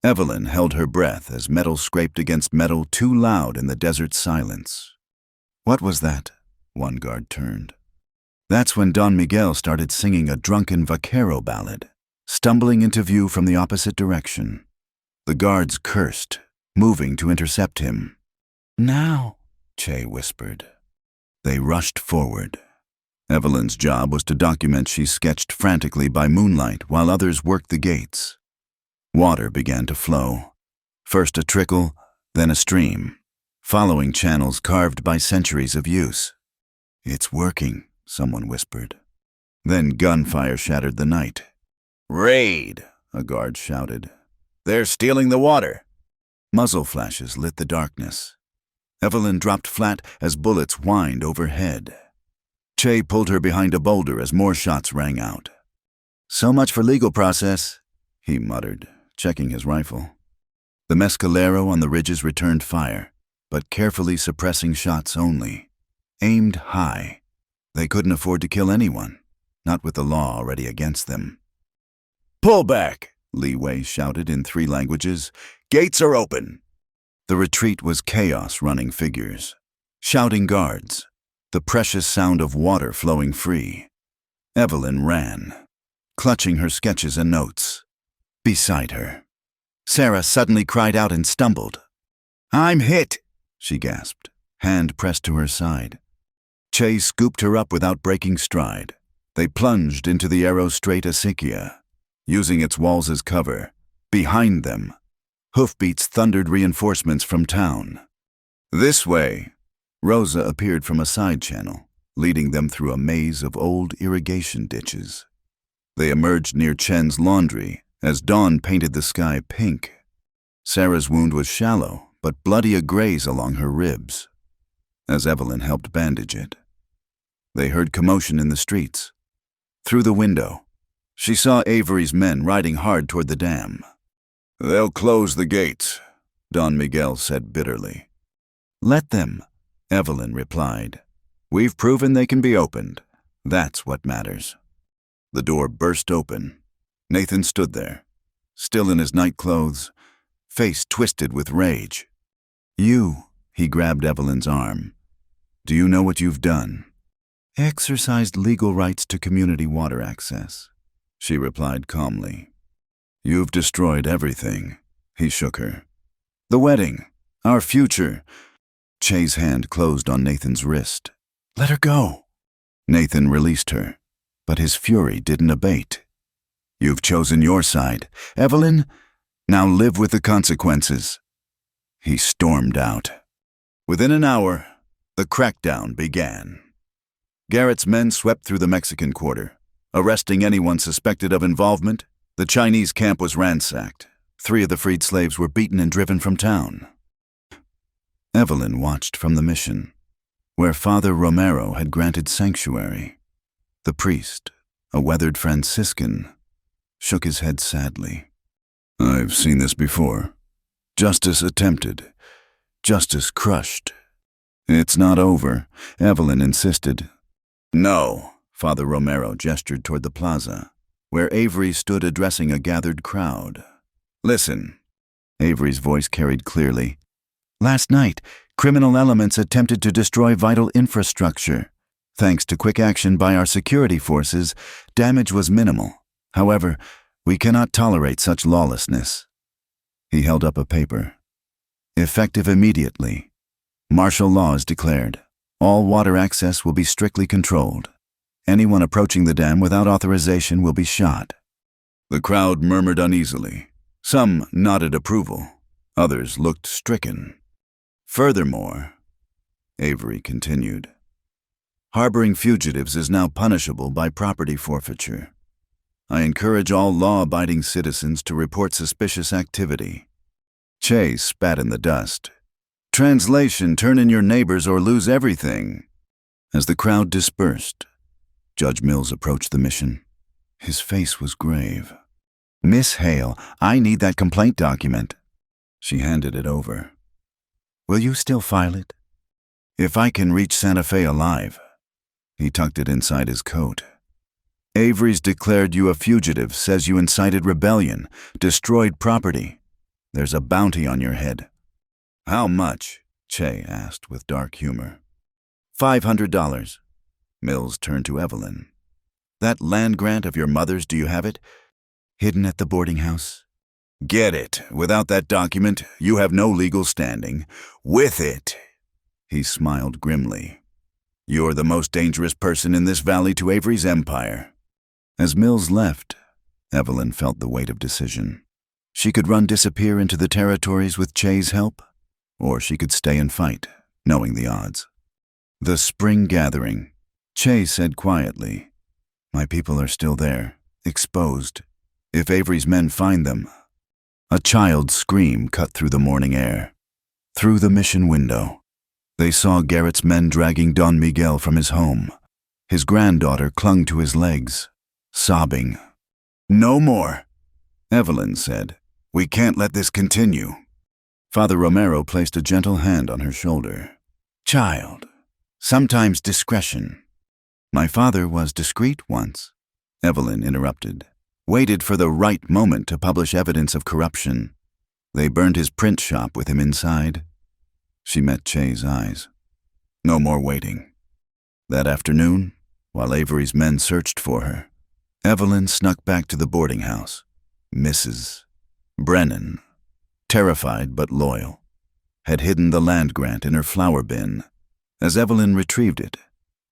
Evelyn held her breath as metal scraped against metal too loud in the desert silence. "What was that?" One guard turned. That's when Don Miguel started singing a drunken vaquero ballad, stumbling into view from the opposite direction. The guards cursed, moving to intercept him. "Now," Che whispered. They rushed forward. Evelyn's job was to document. She sketched frantically by moonlight while others worked the gates. Water began to flow. First a trickle, then a stream, following channels carved by centuries of use. "It's working," someone whispered. Then gunfire shattered the night. "Raid!" a guard shouted. "They're stealing the water!" Muzzle flashes lit the darkness. Evelyn dropped flat as bullets whined overhead. Che pulled her behind a boulder as more shots rang out. "So much for legal process," he muttered, checking his rifle. The mescalero on the ridges returned fire, but carefully suppressing shots only. Aimed high. They couldn't afford to kill anyone, not with the law already against them. "Pull back!" Li Wei shouted in 3 languages. "Gates are open!" The retreat was chaos running figures, shouting guards, the precious sound of water flowing free. Evelyn ran, clutching her sketches and notes. Beside her, Sarah suddenly cried out and stumbled. "I'm hit!" she gasped, hand pressed to her side. Che scooped her up without breaking stride. They plunged into the arrow-straight acequia, using its walls as cover. Behind them, hoofbeats thundered reinforcements from town. "This way!" Rosa appeared from a side channel, leading them through a maze of old irrigation ditches. They emerged near Chen's laundry as dawn painted the sky pink. Sarah's wound was shallow, but bloody a graze along her ribs, as Evelyn helped bandage it. They heard commotion in the streets. Through the window, she saw Avery's men riding hard toward the dam. "They'll close the gates," Don Miguel said bitterly. "Let them," Evelyn replied. "We've proven they can be opened. That's what matters." The door burst open. Nathan stood there, still in his nightclothes, face twisted with rage. "You," he grabbed Evelyn's arm. "Do you know what you've done?" "Exercised legal rights to community water access," she replied calmly. "You've destroyed everything," he shook her. "The wedding, our future." Che's hand closed on Nathan's wrist. "Let her go." Nathan released her, but his fury didn't abate. "You've chosen your side, Evelyn. Now live with the consequences." He stormed out. Within an hour, the crackdown began. Garrett's men swept through the Mexican quarter, arresting anyone suspected of involvement. The Chinese camp was ransacked. 3 of the freed slaves were beaten and driven from town. Evelyn watched from the mission, where Father Romero had granted sanctuary. The priest, a weathered Franciscan, shook his head sadly. "I've seen this before. Justice attempted. Justice crushed." "It's not over," Evelyn insisted. "No," Father Romero gestured toward the plaza, where Avery stood addressing a gathered crowd. "Listen." Avery's voice carried clearly. "Last night, criminal elements attempted to destroy vital infrastructure. Thanks to quick action by our security forces, damage was minimal. However, we cannot tolerate such lawlessness." He held up a paper. Effective immediately. Martial law is declared. All water access will be strictly controlled. Anyone approaching the dam without authorization will be shot. The crowd murmured uneasily. Some nodded approval. Others looked stricken. Furthermore, Avery continued, harboring fugitives is now punishable by property forfeiture. I encourage all law-abiding citizens to report suspicious activity. Che spat in the dust. Translation, turn in your neighbors or lose everything. As the crowd dispersed, Judge Mills approached the mission. His face was grave. Miss Hale, I need that complaint document. She handed it over. Will you still file it? If I can reach Santa Fe alive. He tucked it inside his coat. Avery's declared you a fugitive, says you incited rebellion, destroyed property. There's a bounty on your head. How much? Che asked with dark humor. $500. Mills turned to Evelyn. That land grant of your mother's, do you have it? Hidden at the boarding house. Get it. Without that document, you have no legal standing. With it, he smiled grimly. You're the most dangerous person in this valley to Avery's empire. As Mills left, Evelyn felt the weight of decision. She could disappear into the territories with Che's help, or she could stay and fight, knowing the odds. The spring gathering. Che said quietly, my people are still there, exposed. If Avery's men find them. A child's scream cut through the morning air. Through the mission window, they saw Garrett's men dragging Don Miguel from his home. His granddaughter clung to his legs, sobbing. No more, Evelyn said. We can't let this continue. Father Romero placed a gentle hand on her shoulder. Child, sometimes discretion. My father was discreet once, Evelyn interrupted. Waited for the right moment to publish evidence of corruption. They burned his print shop with him inside. She met Che's eyes. No more waiting. That afternoon, while Avery's men searched for her, Evelyn snuck back to the boarding house. Mrs. Brennan, terrified but loyal, had hidden the land grant in her flour bin. As Evelyn retrieved it,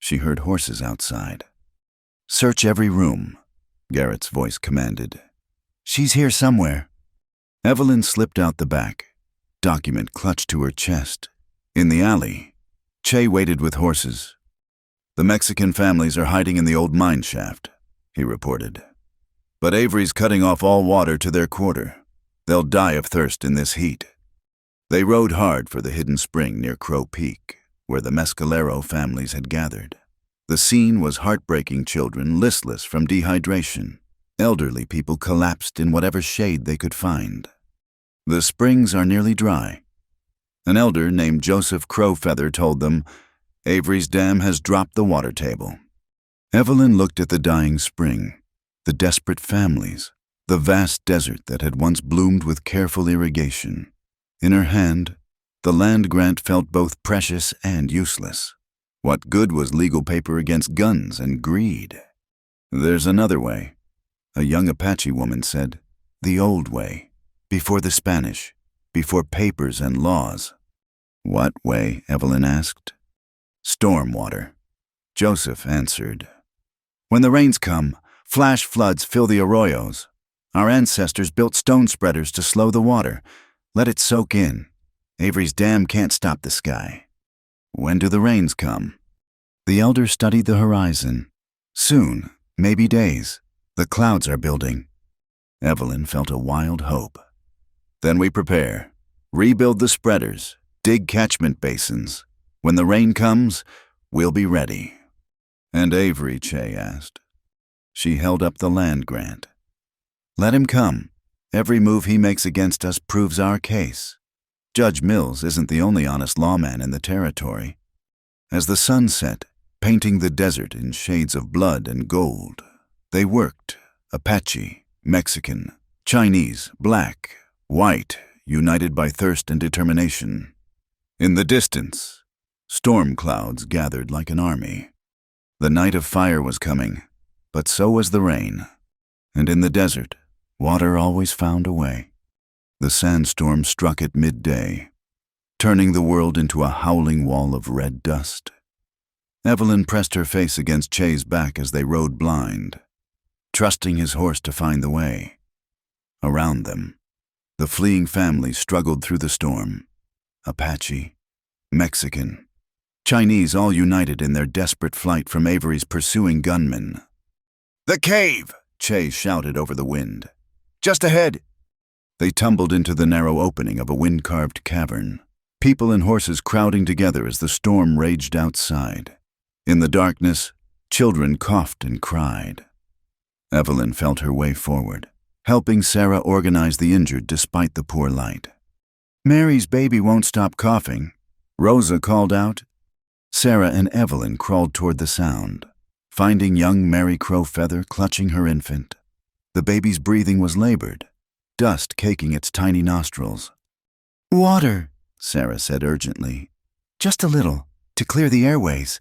she heard horses outside. Search every room, Garrett's voice commanded. She's here somewhere. Evelyn slipped out the back, document clutched to her chest. In the alley, Che waited with horses. The Mexican families are hiding in the old mine shaft, he reported. But Avery's cutting off all water to their quarter. They'll die of thirst in this heat. They rode hard for the hidden spring near Crow Peak, where the Mescalero families had gathered. The scene was heartbreaking children listless from dehydration. Elderly people collapsed in whatever shade they could find. The springs are nearly dry. An elder named Joseph Crowfeather told them, Avery's dam has dropped the water table. Evelyn looked at the dying spring, the desperate families, the vast desert that had once bloomed with careful irrigation. In her hand, the land grant felt both precious and useless. What good was legal paper against guns and greed? There's another way, a young Apache woman said. The old way, before the Spanish, before papers and laws. What way? Evelyn asked. Storm water, Joseph answered. When the rains come, flash floods fill the arroyos. Our ancestors built stone spreaders to slow the water. Let it soak in. Avery's dam can't stop the sky. When do the rains come? The elder studied the horizon. Soon, maybe days. The clouds are building. Evelyn felt a wild hope. Then we prepare. Rebuild the spreaders. Dig catchment basins. When the rain comes, we'll be ready. And Avery, Che asked. She held up the land grant. Let him come. Every move he makes against us proves our case. Judge Mills isn't the only honest lawman in the territory. As the sun set, painting the desert in shades of blood and gold, they worked, Apache, Mexican, Chinese, black, white, united by thirst and determination. In the distance, storm clouds gathered like an army. The night of fire was coming, but so was the rain. And in the desert, water always found a way. The sandstorm struck at midday, turning the world into a howling wall of red dust. Evelyn pressed her face against Che's back as they rode blind, trusting his horse to find the way. Around them, the fleeing families struggled through the storm. Apache, Mexican, Chinese, all united in their desperate flight from Avery's pursuing gunmen. "The cave!" Che shouted over the wind. "Just ahead!" They tumbled into the narrow opening of a wind-carved cavern, people and horses crowding together as the storm raged outside. In the darkness, children coughed and cried. Evelyn felt her way forward, helping Sarah organize the injured despite the poor light. "Mary's baby won't stop coughing," Rosa called out. Sarah and Evelyn crawled toward the sound, finding young Mary Crowfeather clutching her infant. The baby's breathing was labored, dust caking its tiny nostrils. "Water," Sarah said urgently. "Just a little, to clear the airways."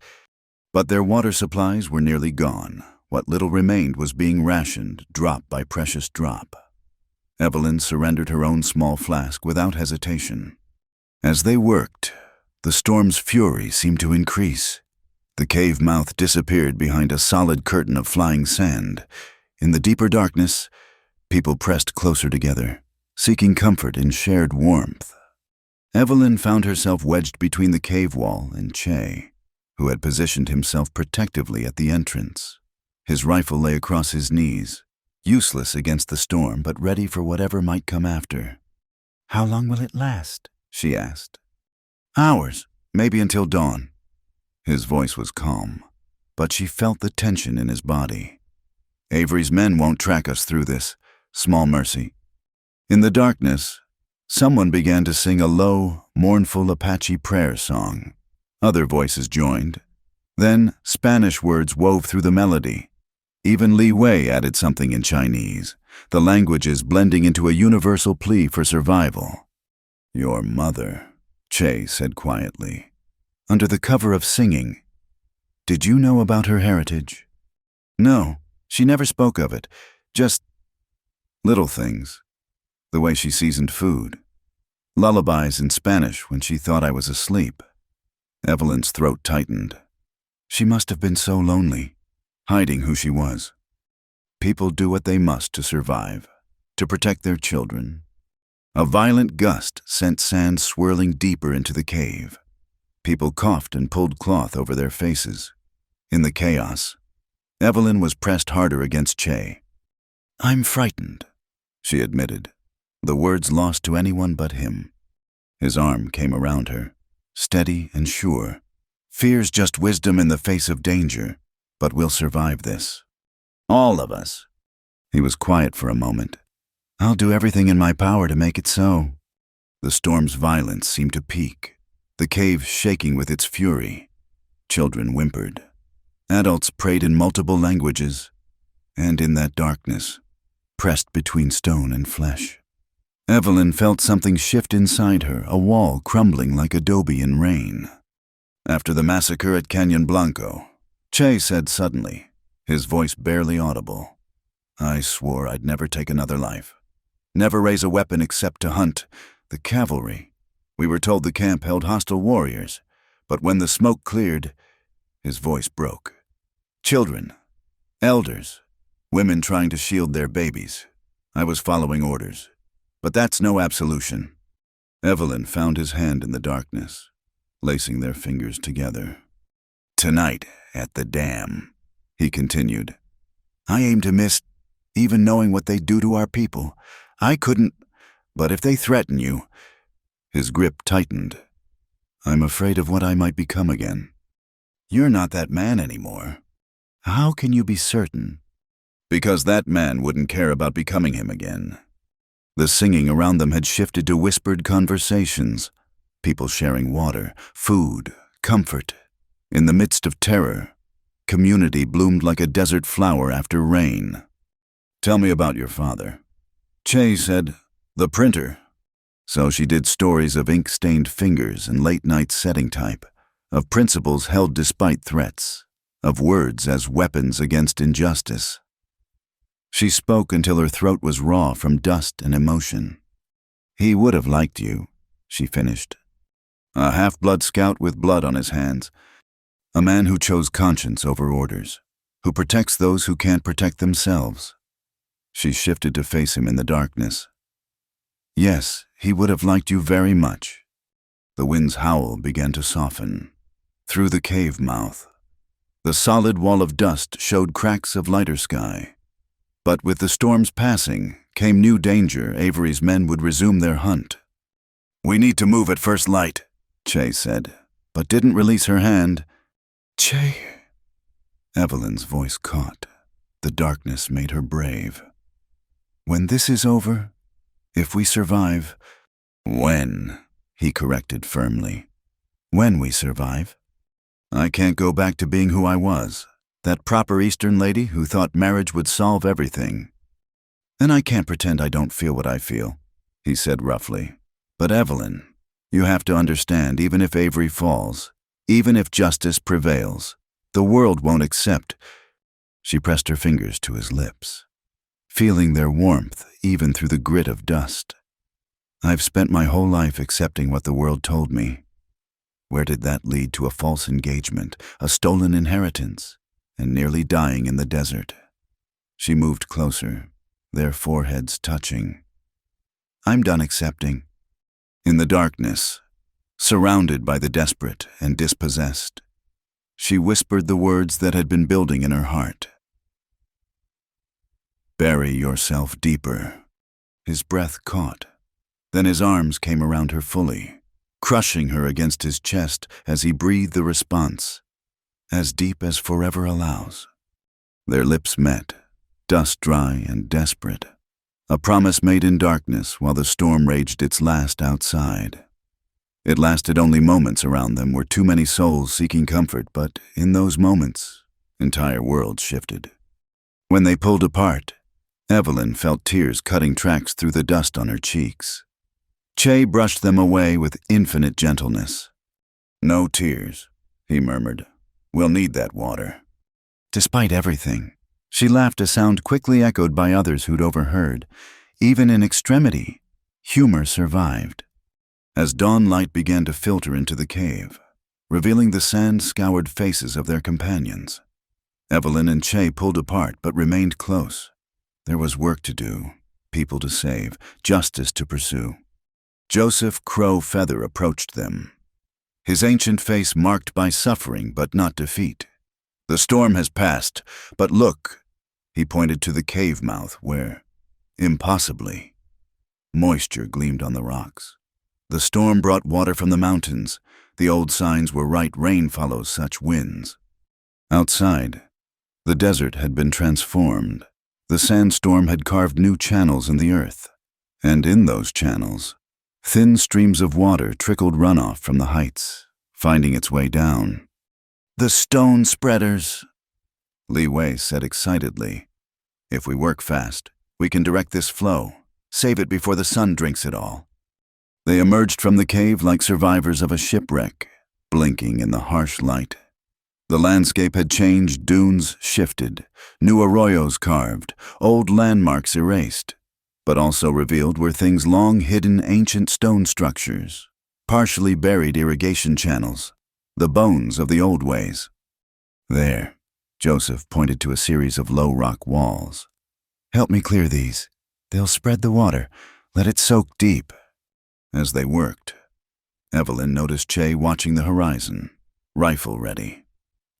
But their water supplies were nearly gone. What little remained was being rationed, drop by precious drop. Evelyn surrendered her own small flask without hesitation. As they worked, the storm's fury seemed to increase. The cave mouth disappeared behind a solid curtain of flying sand. In the deeper darkness, people pressed closer together, seeking comfort in shared warmth. Evelyn found herself wedged between the cave wall and Che, who had positioned himself protectively at the entrance. His rifle lay across his knees, useless against the storm but ready for whatever might come after. "How long will it last?" she asked. "Hours, maybe until dawn." His voice was calm, but she felt the tension in his body. "Avery's men won't track us through this. Small mercy." In the darkness, someone began to sing a low, mournful Apache prayer song. Other voices joined. Then Spanish words wove through the melody. Even Li Wei added something in Chinese, the languages blending into a universal plea for survival. "Your mother," Che said quietly, under the cover of singing. "Did you know about her heritage?" "No, she never spoke of it. Just little things. The way she seasoned food. Lullabies in Spanish when she thought I was asleep." Evelyn's throat tightened. She must have been so lonely, hiding who she was. People do what they must to survive, to protect their children. A violent gust sent sand swirling deeper into the cave. People coughed and pulled cloth over their faces. In the chaos, Evelyn was pressed harder against Che. "I'm frightened," she admitted, the words lost to anyone but him. His arm came around her, steady and sure. "Fear's just wisdom in the face of danger, but we'll survive this. All of us." He was quiet for a moment. "I'll do everything in my power to make it so." The storm's violence seemed to peak, the cave shaking with its fury. Children whimpered. Adults prayed in multiple languages, and in that darkness, pressed between stone and flesh, Evelyn felt something shift inside her, a wall crumbling like adobe in rain. "After the massacre at Canyon Blanco," Che said suddenly, his voice barely audible, "I swore I'd never take another life. Never raise a weapon except to hunt. The cavalry. We were told the camp held hostile warriors, but when the smoke cleared," his voice broke. "Children, elders, women trying to shield their babies. I was following orders. But that's no absolution." Evelyn found his hand in the darkness, lacing their fingers together. "Tonight, at the dam," he continued, "I aim to miss, even knowing what they do to our people. I couldn't, but if they threaten you..." His grip tightened. "I'm afraid of what I might become again." "You're not that man anymore." "How can you be certain?" "Because that man wouldn't care about becoming him again." The singing around them had shifted to whispered conversations, people sharing water, food, comfort. In the midst of terror, community bloomed like a desert flower after rain. "Tell me about your father." Che said, "The printer." So she did stories of ink-stained fingers and late-night setting type, of principles held despite threats, of words as weapons against injustice. She spoke until her throat was raw from dust and emotion. He would have liked you, she finished. A half-blood scout with blood on his hands. A man who chose conscience over orders, who protects those who can't protect themselves. She shifted to face him in the darkness. Yes, he would have liked you very much. The wind's howl began to soften. Through the cave mouth, the solid wall of dust showed cracks of lighter sky. But with the storm's passing came new danger. Avery's men would resume their hunt. We need to move at first light, Che said, but didn't release her hand. Che. Evelyn's voice caught. The darkness made her brave. When this is over, if we survive— When, he corrected firmly. When we survive. I can't go back to being who I was, that proper Eastern lady who thought marriage would solve everything. And I can't pretend I don't feel what I feel, he said roughly. But Evelyn, you have to understand, even if Avery falls, even if justice prevails, the world won't accept. She pressed her fingers to his lips, feeling their warmth even through the grit of dust. I've spent my whole life accepting what the world told me. Where did that lead? To a false engagement, a stolen inheritance, and nearly dying in the desert. She moved closer, their foreheads touching. I'm done accepting. In the darkness, surrounded by the desperate and dispossessed, she whispered the words that had been building in her heart. Bury yourself deeper. His breath caught. Then his arms came around her fully, crushing her against his chest as he breathed the response, as deep as forever allows. Their lips met, dust-dry and desperate, a promise made in darkness while the storm raged its last outside. It lasted only moments. Around them were too many souls seeking comfort, but in those moments, entire worlds shifted. When they pulled apart, Evelyn felt tears cutting tracks through the dust on her cheeks. Che brushed them away with infinite gentleness. No tears, he murmured. We'll need that water. Despite everything, she laughed, a sound quickly echoed by others who'd overheard. Even in extremity, humor survived. As dawn light began to filter into the cave, revealing the sand-scoured faces of their companions, Evelyn and Che pulled apart but remained close. There was work to do, people to save, justice to pursue. Joseph Crow Feather approached them, his ancient face marked by suffering but not defeat. The storm has passed, but look, he pointed to the cave mouth where, impossibly, moisture gleamed on the rocks. The storm brought water from the mountains. The old signs were right, rain follows such winds. Outside, the desert had been transformed. The sandstorm had carved new channels in the earth, and in those channels, thin streams of water trickled runoff from the heights, finding its way down. The stone spreaders, Li Wei said excitedly. If we work fast, we can direct this flow, save it before the sun drinks it all. They emerged from the cave like survivors of a shipwreck, blinking in the harsh light. The landscape had changed, dunes shifted, new arroyos carved, old landmarks erased. But also revealed were things long hidden, ancient stone structures, partially buried irrigation channels, the bones of the old ways. There, Joseph pointed to a series of low rock walls. Help me clear these. They'll spread the water. Let it soak deep. As they worked, Evelyn noticed Che watching the horizon, rifle ready.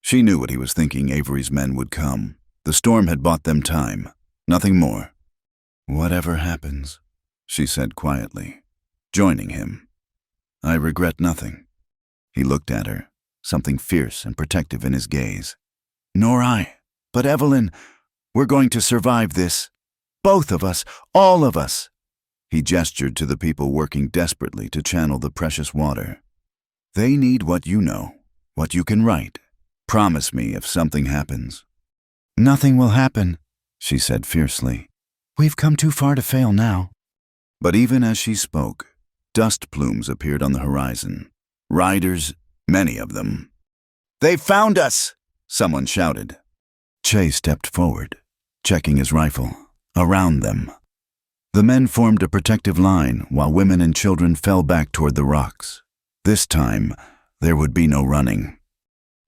She knew what he was thinking. Avery's men would come. The storm had bought them time, nothing more. Whatever happens, she said quietly, joining him. I regret nothing. He looked at her, something fierce and protective in his gaze. Nor I. But Evelyn, we're going to survive this. Both of us, all of us. He gestured to the people working desperately to channel the precious water. They need what you know, what you can write. Promise me if something happens. Nothing will happen, she said fiercely. We've come too far to fail now. But even as she spoke, dust plumes appeared on the horizon. Riders, many of them. They found us! Someone shouted. Che stepped forward, checking his rifle. Around them, The men formed a protective line while women and children fell back toward the rocks. This time, there would be no running.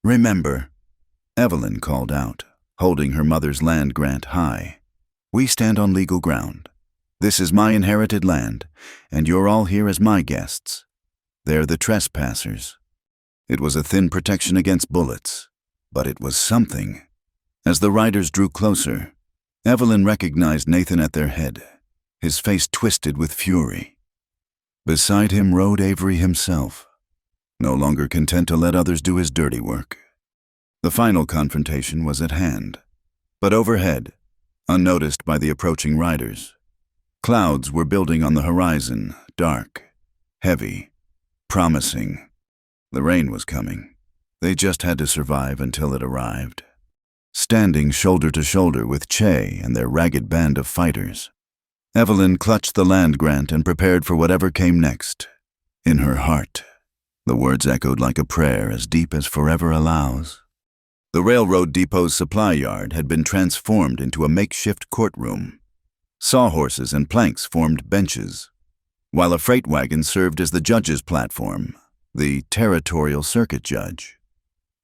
"Remember," Evelyn called out, holding her mother's land grant high. "We stand on legal ground. This is my inherited land, and you're all here as my guests. They're the trespassers." It was a thin protection against bullets, but it was something. As the riders drew closer, Evelyn recognized Nathan at their head, his face twisted with fury. Beside him rode Avery himself, no longer content to let others do his dirty work. The final confrontation was at hand, but overhead, unnoticed by the approaching riders, clouds were building on the horizon, dark, heavy, promising. The rain was coming. They just had to survive until it arrived. Standing shoulder to shoulder with Che and their ragged band of fighters, Evelyn clutched the land grant and prepared for whatever came next. In her heart, the words echoed like a prayer as deep as forever allows. The railroad depot's supply yard had been transformed into a makeshift courtroom. Sawhorses and planks formed benches, while a freight wagon served as the judge's platform, the territorial circuit judge.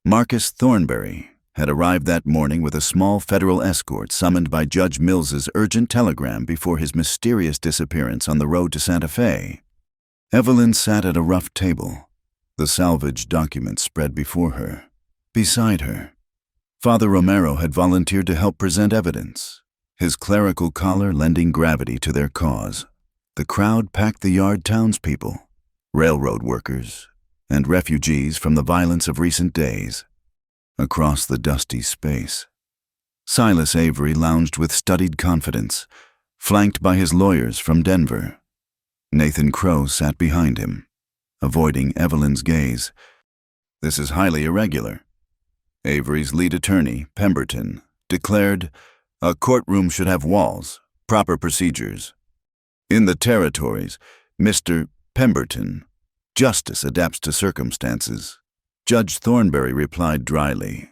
Marcus Thornberry had arrived that morning with a small federal escort summoned by Judge Mills's urgent telegram before his mysterious disappearance on the road to Santa Fe. Evelyn sat at a rough table, the salvaged documents spread before her. Beside her, Father Romero had volunteered to help present evidence, his clerical collar lending gravity to their cause. The crowd packed the yard townspeople, railroad workers, and refugees from the violence of recent days. Across the dusty space, Silas Avery lounged with studied confidence, flanked by his lawyers from Denver. Nathan Crow sat behind him, avoiding Evelyn's gaze. "This is highly irregular." Avery's lead attorney, Pemberton, declared, "A courtroom should have walls, proper procedures. In the territories, Mr. Pemberton, justice adapts to circumstances." Judge Thornberry replied dryly.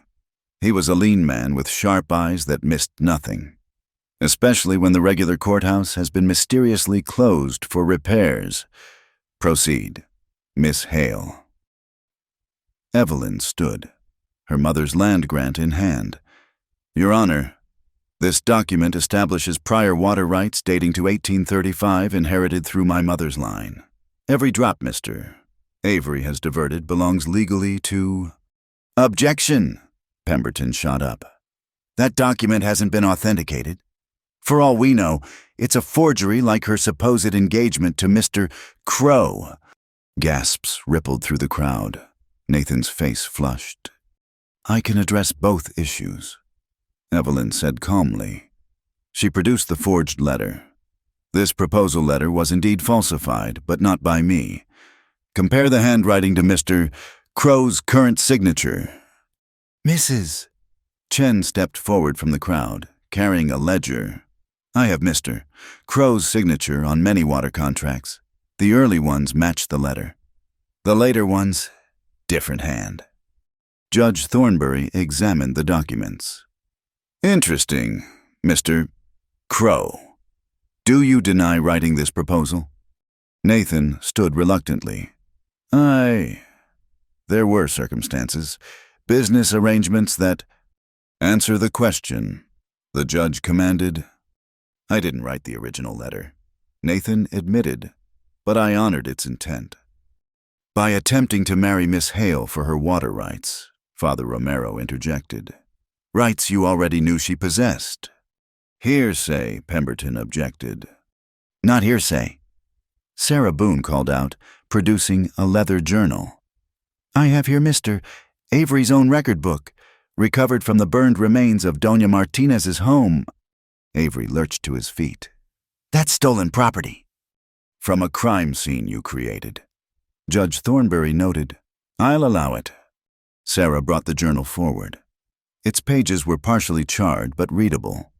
He was a lean man with sharp eyes that missed nothing, especially when the regular courthouse has been mysteriously closed for repairs. "Proceed, Miss Hale." Evelyn stood, her mother's land grant in hand. "Your Honor, this document establishes prior water rights dating to 1835 inherited through my mother's line. Every drop, Mr. Avery has diverted belongs legally to—" "Objection!" Pemberton shot up. "That document hasn't been authenticated. For all we know, it's a forgery like her supposed engagement to Mr. Crow." Gasps rippled through the crowd. Nathan's face flushed. "I can address both issues," Evelyn said calmly. She produced the forged letter. "This proposal letter was indeed falsified, but not by me. Compare the handwriting to Mr. Crow's current signature." "Mrs." Chen stepped forward from the crowd, carrying a ledger. "I have Mr. Crow's signature on many water contracts. The early ones match the letter. The later ones, different hand." Judge Thornberry examined the documents. "Interesting, Mr. Crow. Do you deny writing this proposal?" Nathan stood reluctantly. There were circumstances, business arrangements that—" "Answer the question," the judge commanded. "I didn't write the original letter," Nathan admitted, "but I honored its intent. By attempting to marry Miss Hale for her water rights," Father Romero interjected. "Rights you already knew she possessed." "Hearsay," Pemberton objected. "Not hearsay," Sarah Boone called out, producing a leather journal. "I have here Mr. Avery's own record book, recovered from the burned remains of Doña Martinez's home." Avery lurched to his feet. "That's stolen property." "From a crime scene you created," Judge Thornberry noted. "I'll allow it." Sarah brought the journal forward. Its pages were partially charred but readable,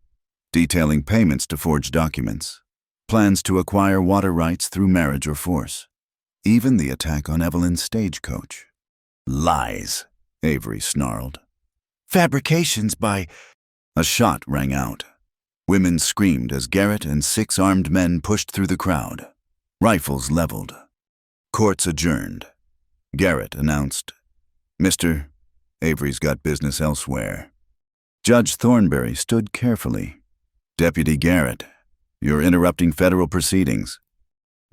detailing payments to forged documents, plans to acquire water rights through marriage or force, even the attack on Evelyn's stagecoach. "Lies," Avery snarled. "Fabrications by—" A shot rang out. Women screamed as Garrett and 6 armed men pushed through the crowd, rifles leveled. Courts adjourned. Garrett announced, "Mr. Avery's got business elsewhere." Judge Thornberry stood carefully. "Deputy Garrett, you're interrupting federal proceedings."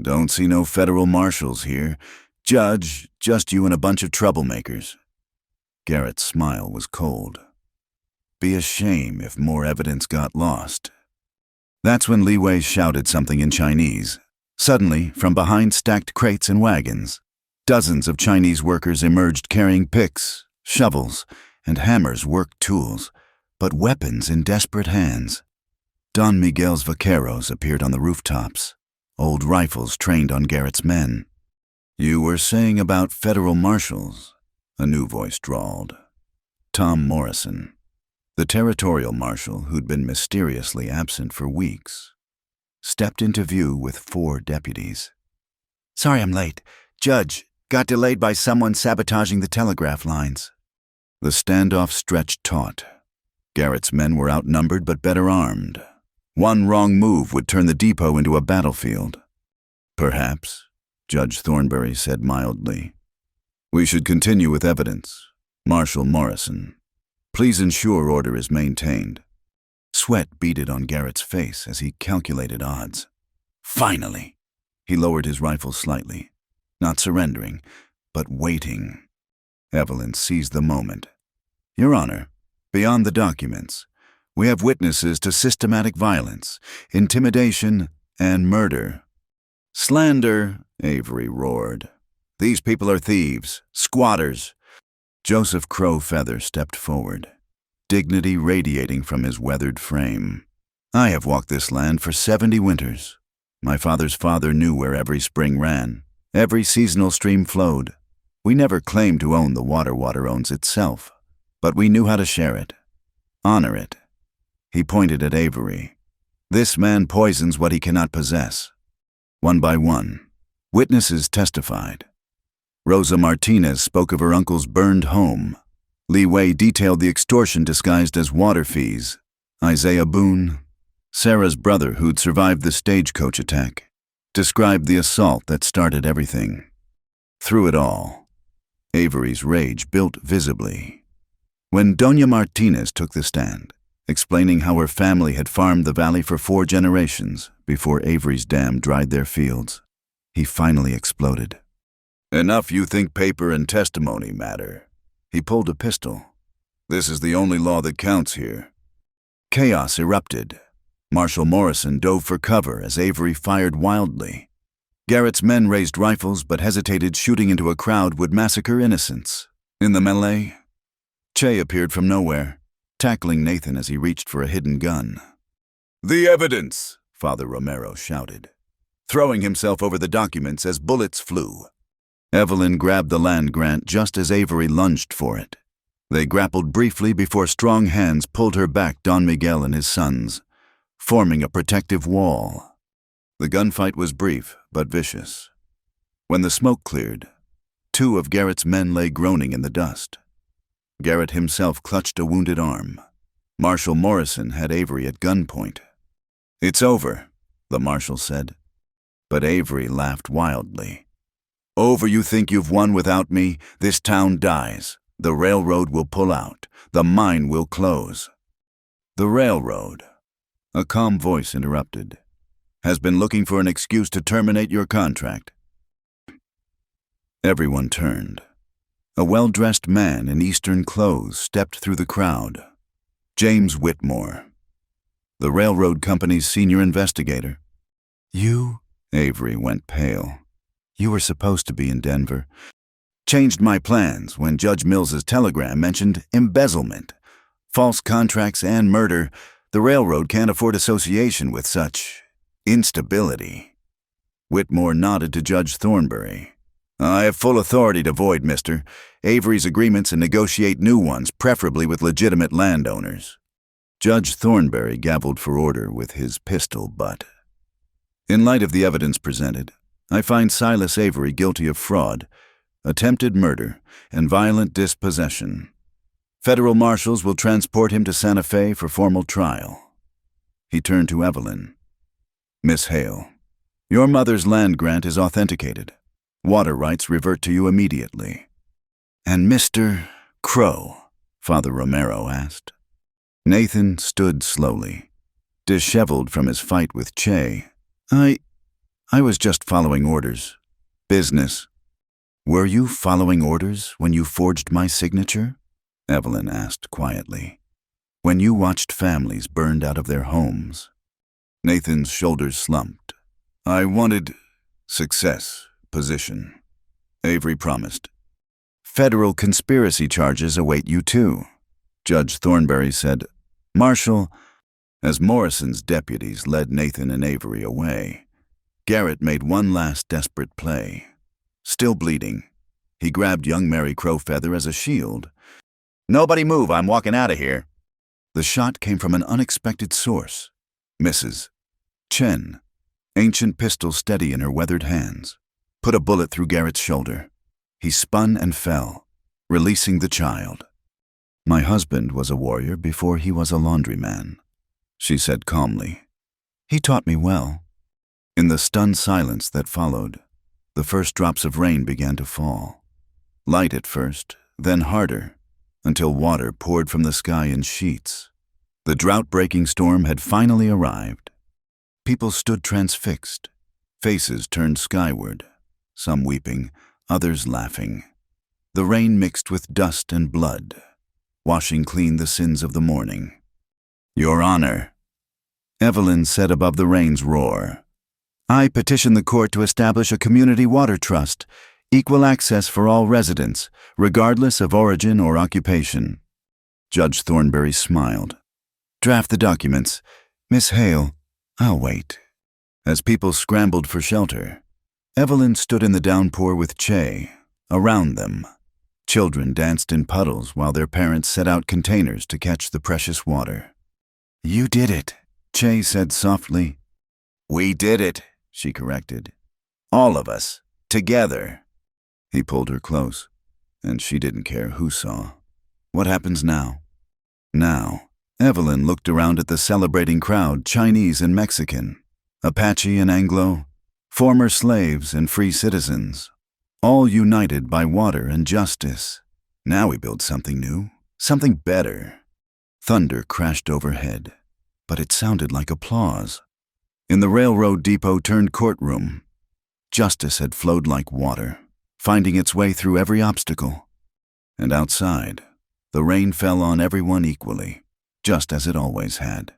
"Don't see no federal marshals here. Judge, just you and a bunch of troublemakers." Garrett's smile was cold. "Be a shame if more evidence got lost." That's when Li Wei shouted something in Chinese. Suddenly, from behind stacked crates and wagons, dozens of Chinese workers emerged carrying picks, shovels, and hammers, work tools, but weapons in desperate hands. Don Miguel's vaqueros appeared on the rooftops, old rifles trained on Garrett's men. "You were saying about federal marshals," a new voice drawled. Tom Morrison, the territorial marshal who'd been mysteriously absent for weeks, stepped into view with 4 deputies. "Sorry I'm late. Judge, got delayed by someone sabotaging the telegraph lines." The standoff stretched taut. Garrett's men were outnumbered but better armed. One wrong move would turn the depot into a battlefield. "Perhaps," Judge Thornberry said mildly, "we should continue with evidence. Marshal Morrison, please ensure order is maintained." Sweat beaded on Garrett's face as he calculated odds. Finally! He lowered his rifle slightly, not surrendering, but waiting. Evelyn seized the moment. "Your Honor, beyond the documents, we have witnesses to systematic violence, intimidation, and murder." "Slander," Avery roared. "These people are thieves, squatters." Joseph Crow Feather stepped forward, dignity radiating from his weathered frame. "I have walked this land for 70 winters. My father's father knew where every spring ran, every seasonal stream flowed. We never claimed to own the water owns itself, but we knew how to share it, honor it." He pointed at Avery. "This man poisons what he cannot possess." One by one, witnesses testified. Rosa Martinez spoke of her uncle's burned home. Li Wei detailed the extortion disguised as water fees. Isaiah Boone, Sarah's brother who'd survived the stagecoach attack, described the assault that started everything. Through it all, Avery's rage built visibly. When Doña Martinez took the stand, explaining how her family had farmed the valley for 4 generations before Avery's dam dried their fields, he finally exploded. "Enough you think paper and testimony matter." He pulled a pistol. "This is the only law that counts here." Chaos erupted. Marshal Morrison dove for cover as Avery fired wildly. Garrett's men raised rifles but hesitated, shooting into a crowd would massacre innocents. In the melee, Che appeared from nowhere, tackling Nathan as he reached for a hidden gun. "The evidence!" Father Romero shouted, throwing himself over the documents as bullets flew. Evelyn grabbed the land grant just as Avery lunged for it. They grappled briefly before strong hands pulled her back, Don Miguel and his sons, forming a protective wall. The gunfight was brief but vicious. When the smoke cleared, 2 of Garrett's men lay groaning in the dust. Garrett himself clutched a wounded arm. Marshal Morrison had Avery at gunpoint. "It's over," the marshal said. But Avery laughed wildly. "Over you think you've won without me? This town dies. The railroad will pull out. The mine will close." "The railroad," a calm voice interrupted, "has been looking for an excuse to terminate your contract." Everyone turned. A well-dressed man in Eastern clothes stepped through the crowd. James Whitmore, the railroad company's senior investigator. "You?" Avery went pale. "You were supposed to be in Denver." "Changed my plans when Judge Mills's telegram mentioned embezzlement, false contracts, and murder. The railroad can't afford association with such instability." Whitmore nodded to Judge Thornberry. "I have full authority to void, Mr. Avery's agreements and negotiate new ones, preferably with legitimate landowners." Judge Thornberry gavelled for order with his pistol butt. "In light of the evidence presented, I find Silas Avery guilty of fraud, attempted murder, and violent dispossession. Federal marshals will transport him to Santa Fe for formal trial." He turned to Evelyn. Miss Hale, your mother's land grant is authenticated. Water rights revert to you immediately. And Mr. Crow? Father Romero asked. Nathan stood slowly, disheveled from his fight with Che. I was just following orders. Business. Were you following orders when you forged my signature? Evelyn asked quietly. When you watched families burned out of their homes? Nathan's shoulders slumped. I wanted success, position. Avery promised. Federal conspiracy charges await you too, Judge Thornberry said. Marshal, as Morrison's deputies led Nathan and Avery away, Garrett made one last desperate play. Still bleeding, he grabbed young Mary Crowfeather as a shield. Nobody move, I'm walking out of here. The shot came from an unexpected source. Misses. Chen, ancient pistol steady in her weathered hands, put a bullet through Garrett's shoulder. He spun and fell, releasing the child. My husband was a warrior before he was a laundryman, she said calmly. He taught me well. In the stunned silence that followed, the first drops of rain began to fall. Light at first, then harder, until water poured from the sky in sheets. The drought-breaking storm had finally arrived. People stood transfixed, faces turned skyward, some weeping, others laughing. The rain mixed with dust and blood, washing clean the sins of the morning. Your Honor, Evelyn said above the rain's roar, I petition the court to establish a community water trust, equal access for all residents, regardless of origin or occupation. Judge Thornberry smiled. Draft the documents. Miss Hale, I'll wait. As people scrambled for shelter, Evelyn stood in the downpour with Che. Around them, children danced in puddles while their parents set out containers to catch the precious water. You did it, Che said softly. We did it, she corrected. All of us, together. He pulled her close, and she didn't care who saw. What happens now? Now, Evelyn looked around at the celebrating crowd, Chinese and Mexican, Apache and Anglo, former slaves and free citizens, all united by water and justice. Now we build something new, something better. Thunder crashed overhead, but it sounded like applause. In the railroad depot-turned courtroom, justice had flowed like water, finding its way through every obstacle. And outside, the rain fell on everyone equally, just as it always had,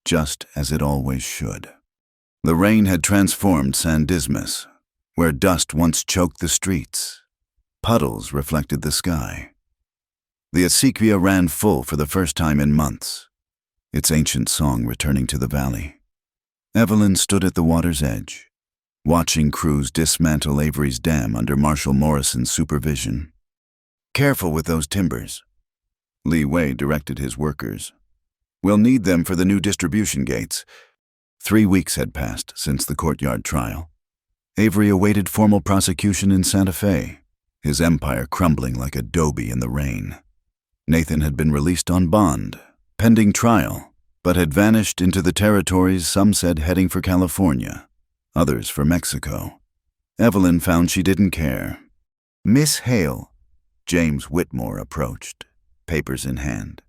just as it always should. The rain had transformed San Dismas, where dust once choked the streets. Puddles reflected the sky. The acequia ran full for the first time in months, its ancient song returning to the valley. Evelyn stood at the water's edge, watching crews dismantle Avery's dam under Marshal Morrison's supervision. Careful with those timbers, Lee Wei directed his workers. We'll need them for the new distribution gates. 3 weeks had passed since the courtyard trial. Avery awaited formal prosecution in Santa Fe, his empire crumbling like adobe in the rain. Nathan had been released on bond, pending trial, but had vanished into the territories some said heading for California, others for Mexico. Evelyn found she didn't care. Miss Hale, James Whitmore approached, papers in hand.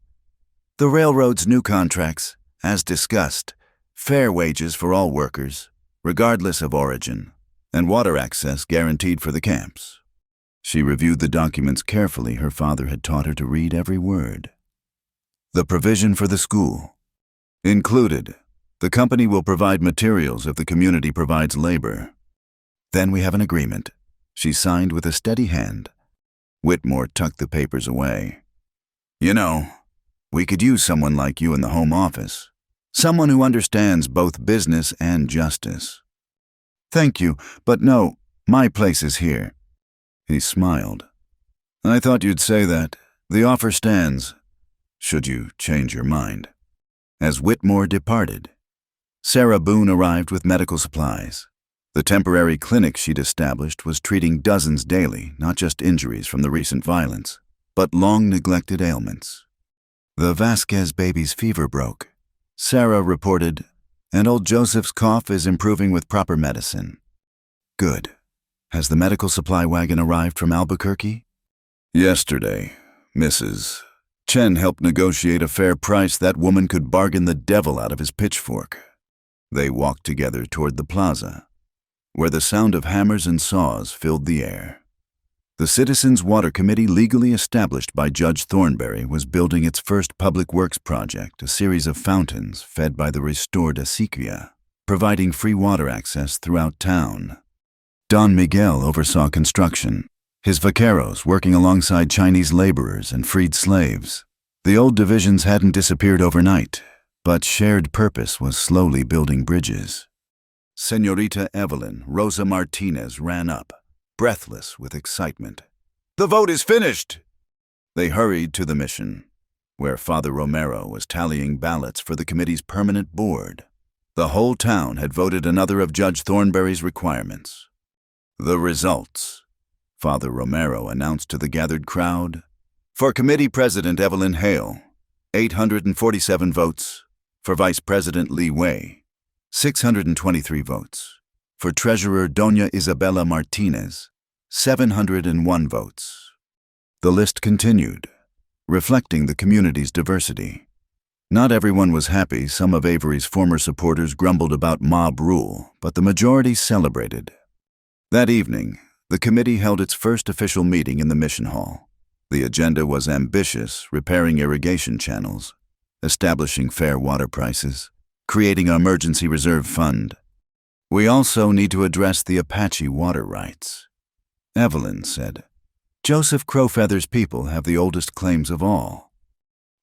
The railroad's new contracts, as discussed, fair wages for all workers, regardless of origin, and water access guaranteed for the camps. She reviewed the documents carefully. Her father had taught her to read every word. The provision for the school. Included, the company will provide materials if the community provides labor. Then we have an agreement. She signed with a steady hand. Whitmore tucked the papers away. You know, we could use someone like you in the home office. Someone who understands both business and justice. Thank you, but no, my place is here. He smiled. I thought you'd say that. The offer stands, should you change your mind. As Whitmore departed, Sarah Boone arrived with medical supplies. The temporary clinic she'd established was treating dozens daily, not just injuries from the recent violence, but long-neglected ailments. The Vasquez baby's fever broke, Sarah reported, and old Joseph's cough is improving with proper medicine. Good. Has the medical supply wagon arrived from Albuquerque? Yesterday, Mrs. Chen helped negotiate a fair price that woman could bargain the devil out of his pitchfork. They walked together toward the plaza, where the sound of hammers and saws filled the air. The Citizens' Water Committee, legally established by Judge Thornberry, was building its first public works project, a series of fountains fed by the restored acequia, providing free water access throughout town. Don Miguel oversaw construction, his vaqueros working alongside Chinese laborers and freed slaves. The old divisions hadn't disappeared overnight, but shared purpose was slowly building bridges. Señorita Evelyn Rosa Martinez ran up, breathless with excitement. "The vote is finished!" They hurried to the mission, where Father Romero was tallying ballots for the committee's permanent board. The whole town had voted another of Judge Thornberry's requirements. The results, Father Romero announced to the gathered crowd. For Committee President Evelyn Hale, 847 votes. For Vice President Li Wei, 623 votes. For Treasurer Doña Isabella Martinez, 701 votes. The list continued, reflecting the community's diversity. Not everyone was happy. Some of Avery's former supporters grumbled about mob rule, but the majority celebrated. That evening, the committee held its first official meeting in the mission hall. The agenda was ambitious: repairing irrigation channels, establishing fair water prices, creating an emergency reserve fund. We also need to address the Apache water rights. Evelyn said, "Joseph Crowfeather's people have the oldest claims of all."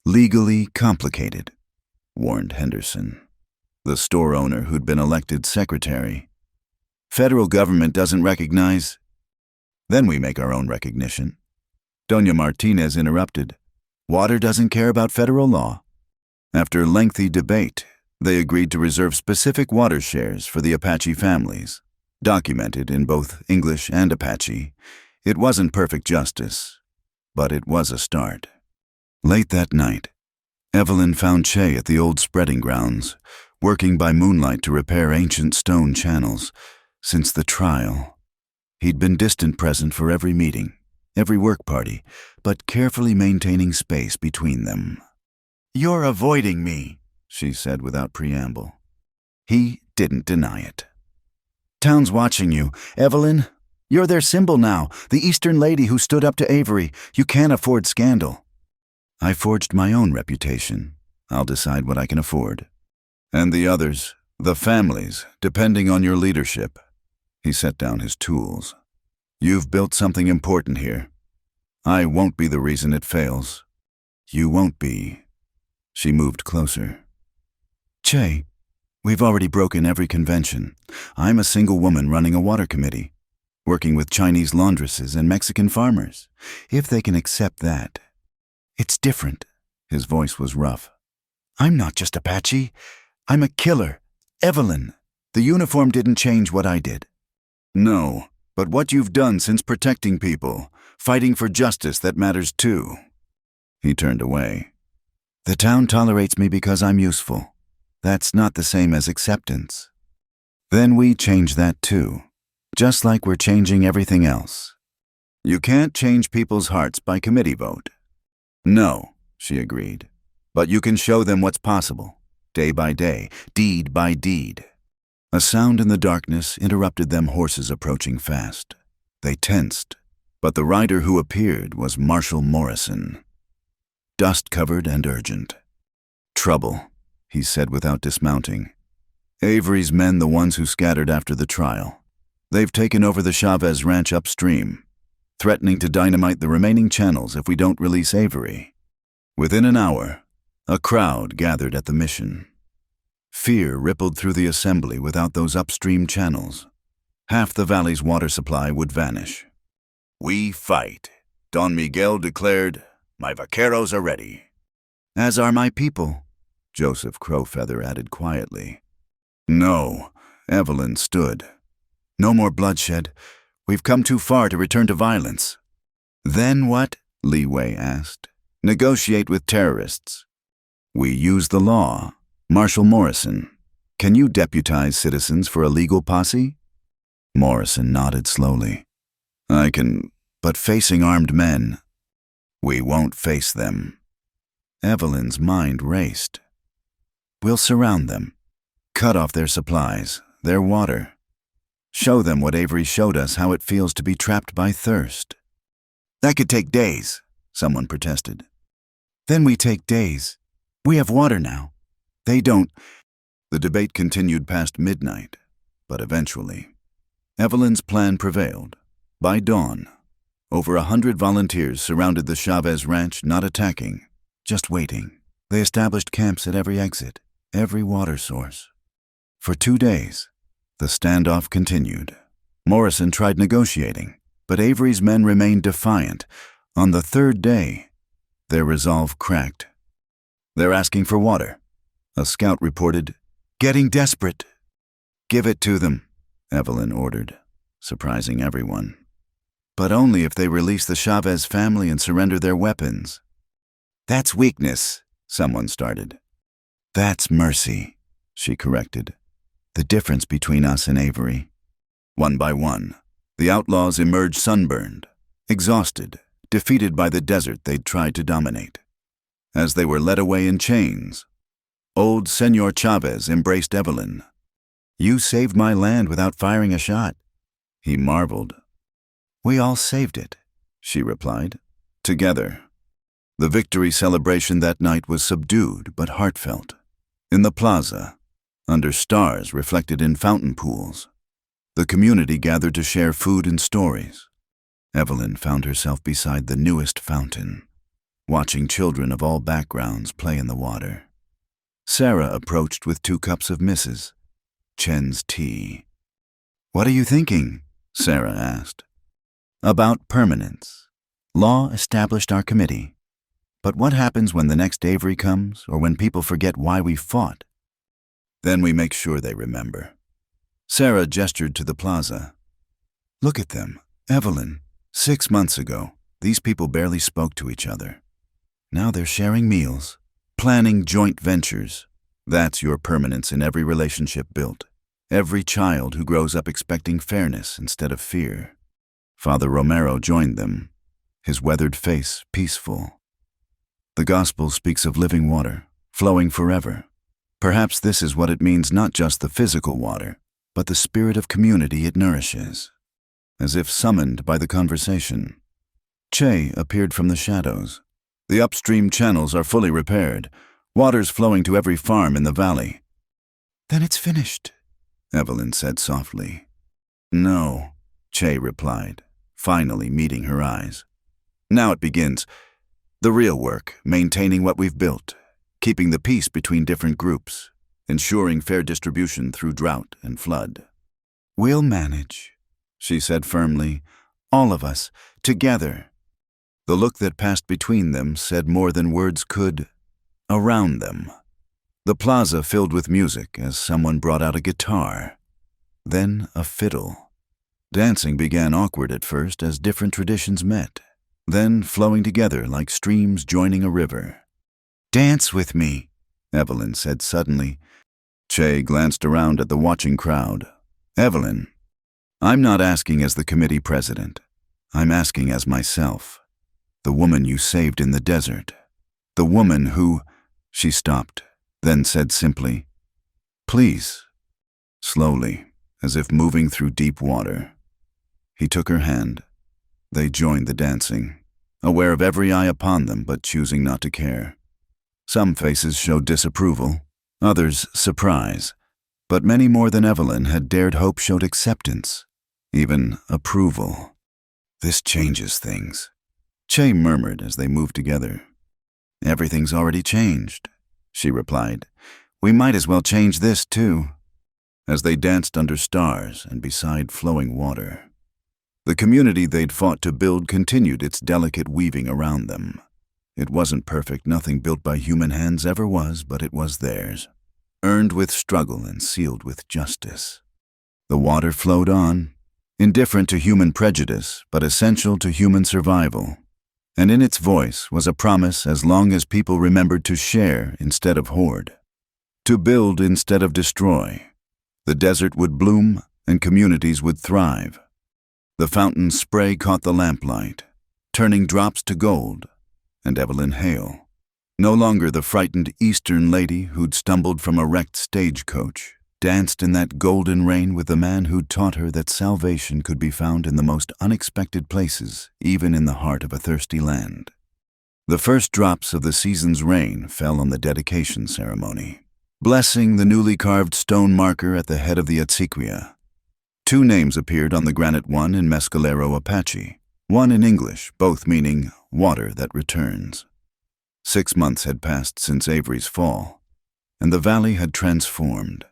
"Legally complicated," warned Henderson, the store owner who'd been elected secretary. "Federal government doesn't recognize." "Then we make our own recognition." Doña Martinez interrupted. "Water doesn't care about federal law." After lengthy debate, they agreed to reserve specific water shares for the Apache families, documented in both English and Apache. It wasn't perfect justice, but it was a start. Late that night, Evelyn found Che at the old spreading grounds, working by moonlight to repair ancient stone channels. Since the trial, he'd been distant present for every meeting, every work party, but carefully maintaining space between them. "You're avoiding me," she said without preamble. He didn't deny it. "Town's watching you. Evelyn, you're their symbol now, the Eastern lady who stood up to Avery. You can't afford scandal." "I forged my own reputation. I'll decide what I can afford." "And the others, the families, depending on your leadership." He set down his tools. "You've built something important here. I won't be the reason it fails." "You won't be." She moved closer. "Che, we've already broken every convention. I'm a single woman running a water committee, working with Chinese laundresses and Mexican farmers. If they can accept that." "It's different." His voice was rough. "I'm not just Apache. I'm a killer. Evelyn, the uniform didn't change what I did." "No, but what you've done since protecting people, fighting for justice, that matters too." He turned away. "The town tolerates me because I'm useful. That's not the same as acceptance." "Then we change that too, just like we're changing everything else." "You can't change people's hearts by committee vote." "No," she agreed, "but you can show them what's possible, day by day, deed by deed." A sound in the darkness interrupted them, horses approaching fast. They tensed, but the rider who appeared was Marshal Morrison. Dust-covered and urgent. "Trouble," he said without dismounting. "Avery's men, the ones who scattered after the trial. They've taken over the Chavez ranch upstream, threatening to dynamite the remaining channels if we don't release Avery." Within an hour, a crowd gathered at the mission. Fear rippled through the assembly. Without those upstream channels, half the valley's water supply would vanish. "We fight," Don Miguel declared. "My vaqueros are ready." "As are my people," Joseph Crowfeather added quietly. "No," Evelyn stood. "No more bloodshed. We've come too far to return to violence." "Then what?" Li Wei asked. "Negotiate with terrorists." "We use the law," Marshal Morrison, can you deputize citizens for a legal posse? Morrison nodded slowly. I can, but facing armed men, we won't face them. Evelyn's mind raced. We'll surround them, cut off their supplies, their water. Show them what Avery showed us, how it feels to be trapped by thirst. That could take days, someone protested. Then we take days. We have water now. They don't. The debate continued past midnight, but eventually, Evelyn's plan prevailed. By dawn, over 100 volunteers surrounded the Chavez ranch, not attacking, just waiting. They established camps at every exit, every water source. For 2 days, the standoff continued. Morrison tried negotiating, but Avery's men remained defiant. On the 3rd day, their resolve cracked. They're asking for water. A scout reported, getting desperate. Give it to them, Evelyn ordered, surprising everyone. But only if they release the Chavez family and surrender their weapons. That's weakness, someone started. That's mercy, she corrected. The difference between us and Avery. One by one, the outlaws emerged sunburned, exhausted, defeated by the desert they'd tried to dominate. As they were led away in chains, old Senor Chavez embraced Evelyn. You saved my land without firing a shot. He marveled. We all saved it, she replied, together. The victory celebration that night was subdued but heartfelt. In the plaza, under stars reflected in fountain pools, the community gathered to share food and stories. Evelyn found herself beside the newest fountain, watching children of all backgrounds play in the water. Sarah approached with 2 cups of Mrs. Chen's tea. What are you thinking? Sarah asked. About permanence. Law established our committee. But what happens when the next Avery comes, or when people forget why we fought? Then we make sure they remember. Sarah gestured to the plaza. Look at them. Evelyn, 6 months ago, these people barely spoke to each other. Now they're sharing meals, planning joint ventures. That's your permanence in every relationship built. Every child who grows up expecting fairness instead of fear. Father Romero joined them, his weathered face peaceful. The gospel speaks of living water, flowing forever. Perhaps this is what it means, not just the physical water, but the spirit of community it nourishes. As if summoned by the conversation, Che appeared from the shadows. The upstream channels are fully repaired, water's flowing to every farm in the valley. Then it's finished, Evelyn said softly. No, Che replied, finally meeting her eyes. Now it begins. The real work, maintaining what we've built, keeping the peace between different groups, ensuring fair distribution through drought and flood. We'll manage, she said firmly, all of us, together. The look that passed between them said more than words could. Around them, the plaza filled with music as someone brought out a guitar, then a fiddle. Dancing began awkward at first as different traditions met, then flowing together like streams joining a river. Dance with me, Evelyn said suddenly. Che glanced around at the watching crowd. Evelyn, I'm not asking as the committee president. I'm asking as myself. The woman you saved in the desert. The woman who... She stopped, then said simply, Please. Slowly, as if moving through deep water. He took her hand. They joined the dancing, aware of every eye upon them but choosing not to care. Some faces showed disapproval, others surprise, but many more than Evelyn had dared hope showed acceptance, even approval. This changes things, Che murmured as they moved together. Everything's already changed, she replied. We might as well change this too. As they danced under stars and beside flowing water, the community they'd fought to build continued its delicate weaving around them. It wasn't perfect, nothing built by human hands ever was, but it was theirs, earned with struggle and sealed with justice. The water flowed on, indifferent to human prejudice, but essential to human survival. And in its voice was a promise as long as people remembered to share instead of hoard. To build instead of destroy. The desert would bloom and communities would thrive. The fountain's spray caught the lamplight, turning drops to gold, and Evelyn Hale, no longer the frightened Eastern lady who'd stumbled from a wrecked stagecoach, danced in that golden rain with the man who'd taught her that salvation could be found in the most unexpected places, even in the heart of a thirsty land. The first drops of the season's rain fell on the dedication ceremony, blessing the newly carved stone marker at the head of the Atziquia. 2 names appeared on the granite one in Mescalero Apache, one in English, both meaning water that returns. 6 months had passed since Avery's fall, and the valley had transformed.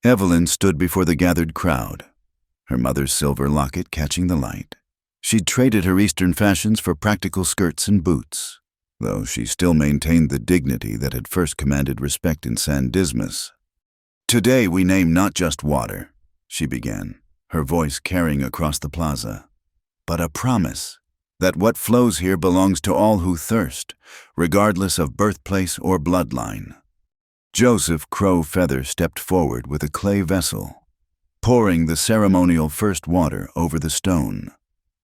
Evelyn stood before the gathered crowd, her mother's silver locket catching the light. She'd traded her Eastern fashions for practical skirts and boots, though she still maintained the dignity that had first commanded respect in San Dismas. "Today we name not just water," she began, her voice carrying across the plaza, "but a promise that what flows here belongs to all who thirst, regardless of birthplace or bloodline." Joseph Crow Feather stepped forward with a clay vessel, pouring the ceremonial first water over the stone.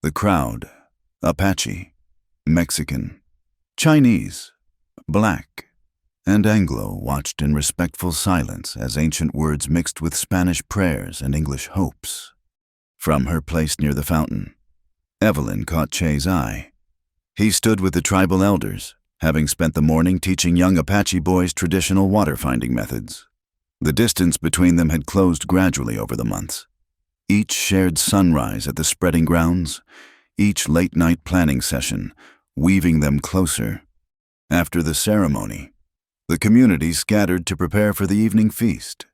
The crowd, Apache, Mexican, Chinese, Black, and Anglo, watched in respectful silence as ancient words mixed with Spanish prayers and English hopes. From her place near the fountain, Evelyn caught Che's eye. He stood with the tribal elders, having spent the morning teaching young Apache boys traditional water-finding methods. The distance between them had closed gradually over the months. Each shared sunrise at the spreading grounds, each late-night planning session, weaving them closer. After the ceremony, the community scattered to prepare for the evening feast.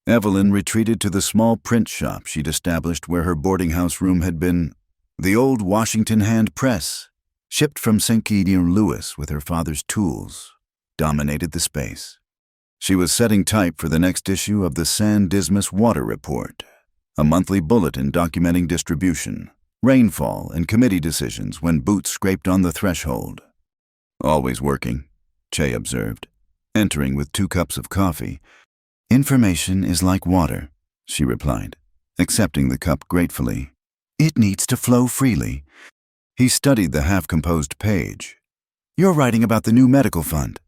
Evelyn retreated to the small print shop she'd established where her boarding house room had been. The old Washington hand press, shipped from St. Gideon Louis with her father's tools, dominated the space. She was setting type for the next issue of the San Dismas Water Report, a monthly bulletin documenting distribution, rainfall, and committee decisions when boots scraped on the threshold. "Always working," Che observed, entering with 2 cups of coffee. "Information is like water," she replied, accepting the cup gratefully. "It needs to flow freely." He studied the half-composed page. "You're writing about the new medical fund."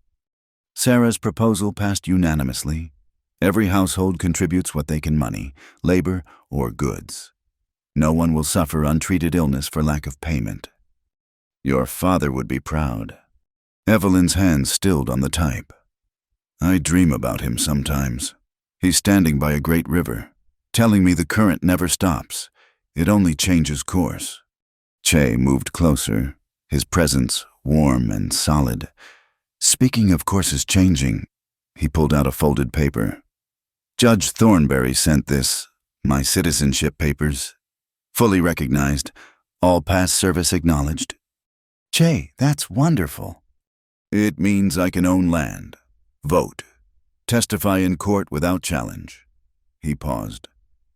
Sarah's proposal passed unanimously. Every household contributes what they can: money, labor, or goods. No one will suffer untreated illness for lack of payment. "Your father would be proud." Evelyn's hands stilled on the type. "I dream about him sometimes. He's standing by a great river, telling me the current never stops. It only changes course." Che moved closer, his presence warm and solid. "Speaking of courses changing," he pulled out a folded paper. "Judge Thornberry sent this, my citizenship papers. Fully recognized, all past service acknowledged." "Che, that's wonderful." "It means I can own land, vote, testify in court without challenge." He paused.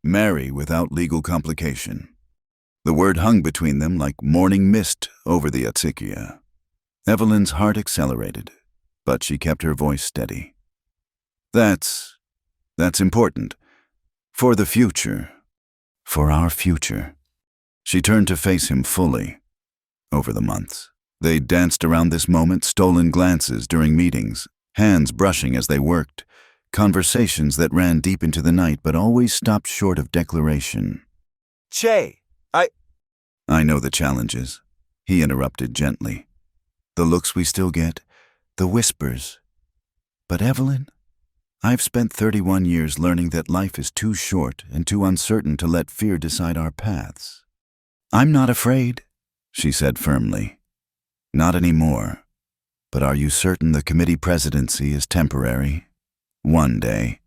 "Marry without legal complication." The word hung between them like morning mist over the Atziquia. Evelyn's heart accelerated, but she kept her voice steady. That's important. For the future. For our future." She turned to face him fully. Over the months, they danced around this moment, stolen glances during meetings, hands brushing as they worked, conversations that ran deep into the night but always stopped short of declaration. "Che, "I know the challenges," he interrupted gently. "The looks we still get, the whispers. But Evelyn, I've spent 31 years learning that life is too short and too uncertain to let fear decide our paths." "I'm not afraid," she said firmly. "Not anymore. But are you certain the committee presidency is temporary? One day,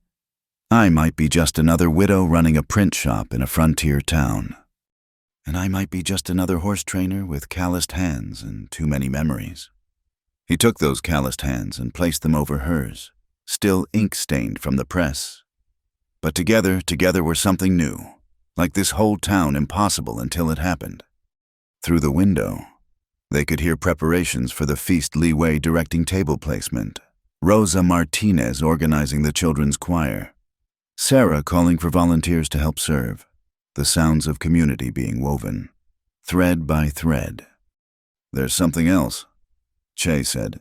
I might be just another widow running a print shop in a frontier town. And I might be just another horse trainer with calloused hands and too many memories." He took those calloused hands and placed them over hers, still ink-stained from the press. But together were something new, like this whole town impossible until it happened. Through the window, they could hear preparations for the feast Li Wei directing table placement, Rosa Martinez organizing the children's choir. Sarah calling for volunteers to help serve. The sounds of community being woven, thread by thread. "There's something else," Che said.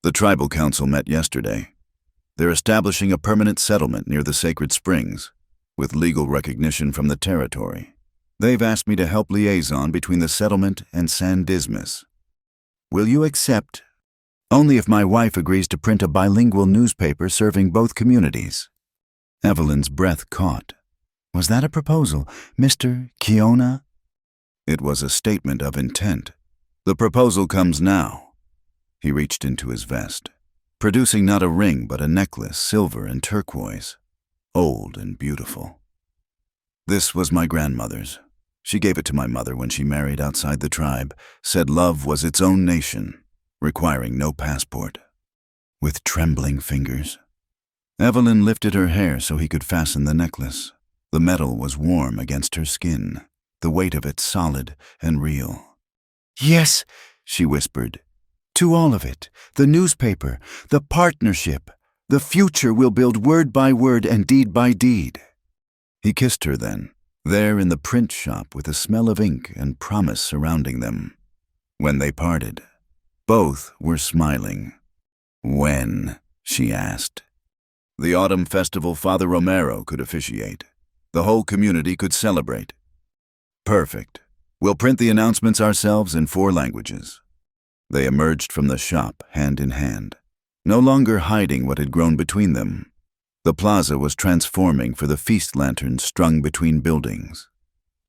"The tribal council met yesterday. They're establishing a permanent settlement near the sacred springs, with legal recognition from the territory. They've asked me to help liaison between the settlement and San Dismas. Will you accept? Only if my wife agrees to print a bilingual newspaper serving both communities." Evelyn's breath caught. Was that a proposal, Mr. Kiona? It was a statement of intent. "The proposal comes now." He reached into his vest, producing not a ring but a necklace, silver and turquoise, old and beautiful. "This was my grandmother's. She gave it to my mother when she married outside the tribe, said love was its own nation, requiring no passport." With trembling fingers, Evelyn lifted her hair so he could fasten the necklace. The metal was warm against her skin, the weight of it solid and real. "Yes," she whispered. "To all of it, the newspaper, the partnership, the future we'll build word by word and deed by deed." He kissed her then, there in the print shop with the smell of ink and promise surrounding them. When they parted, both were smiling. "When?" she asked. "The autumn festival Father Romero could officiate. The whole community could celebrate." "Perfect. We'll print the announcements ourselves in 4 languages. They emerged from the shop, hand in hand, no longer hiding what had grown between them. The plaza was transforming for the feast lanterns strung between buildings.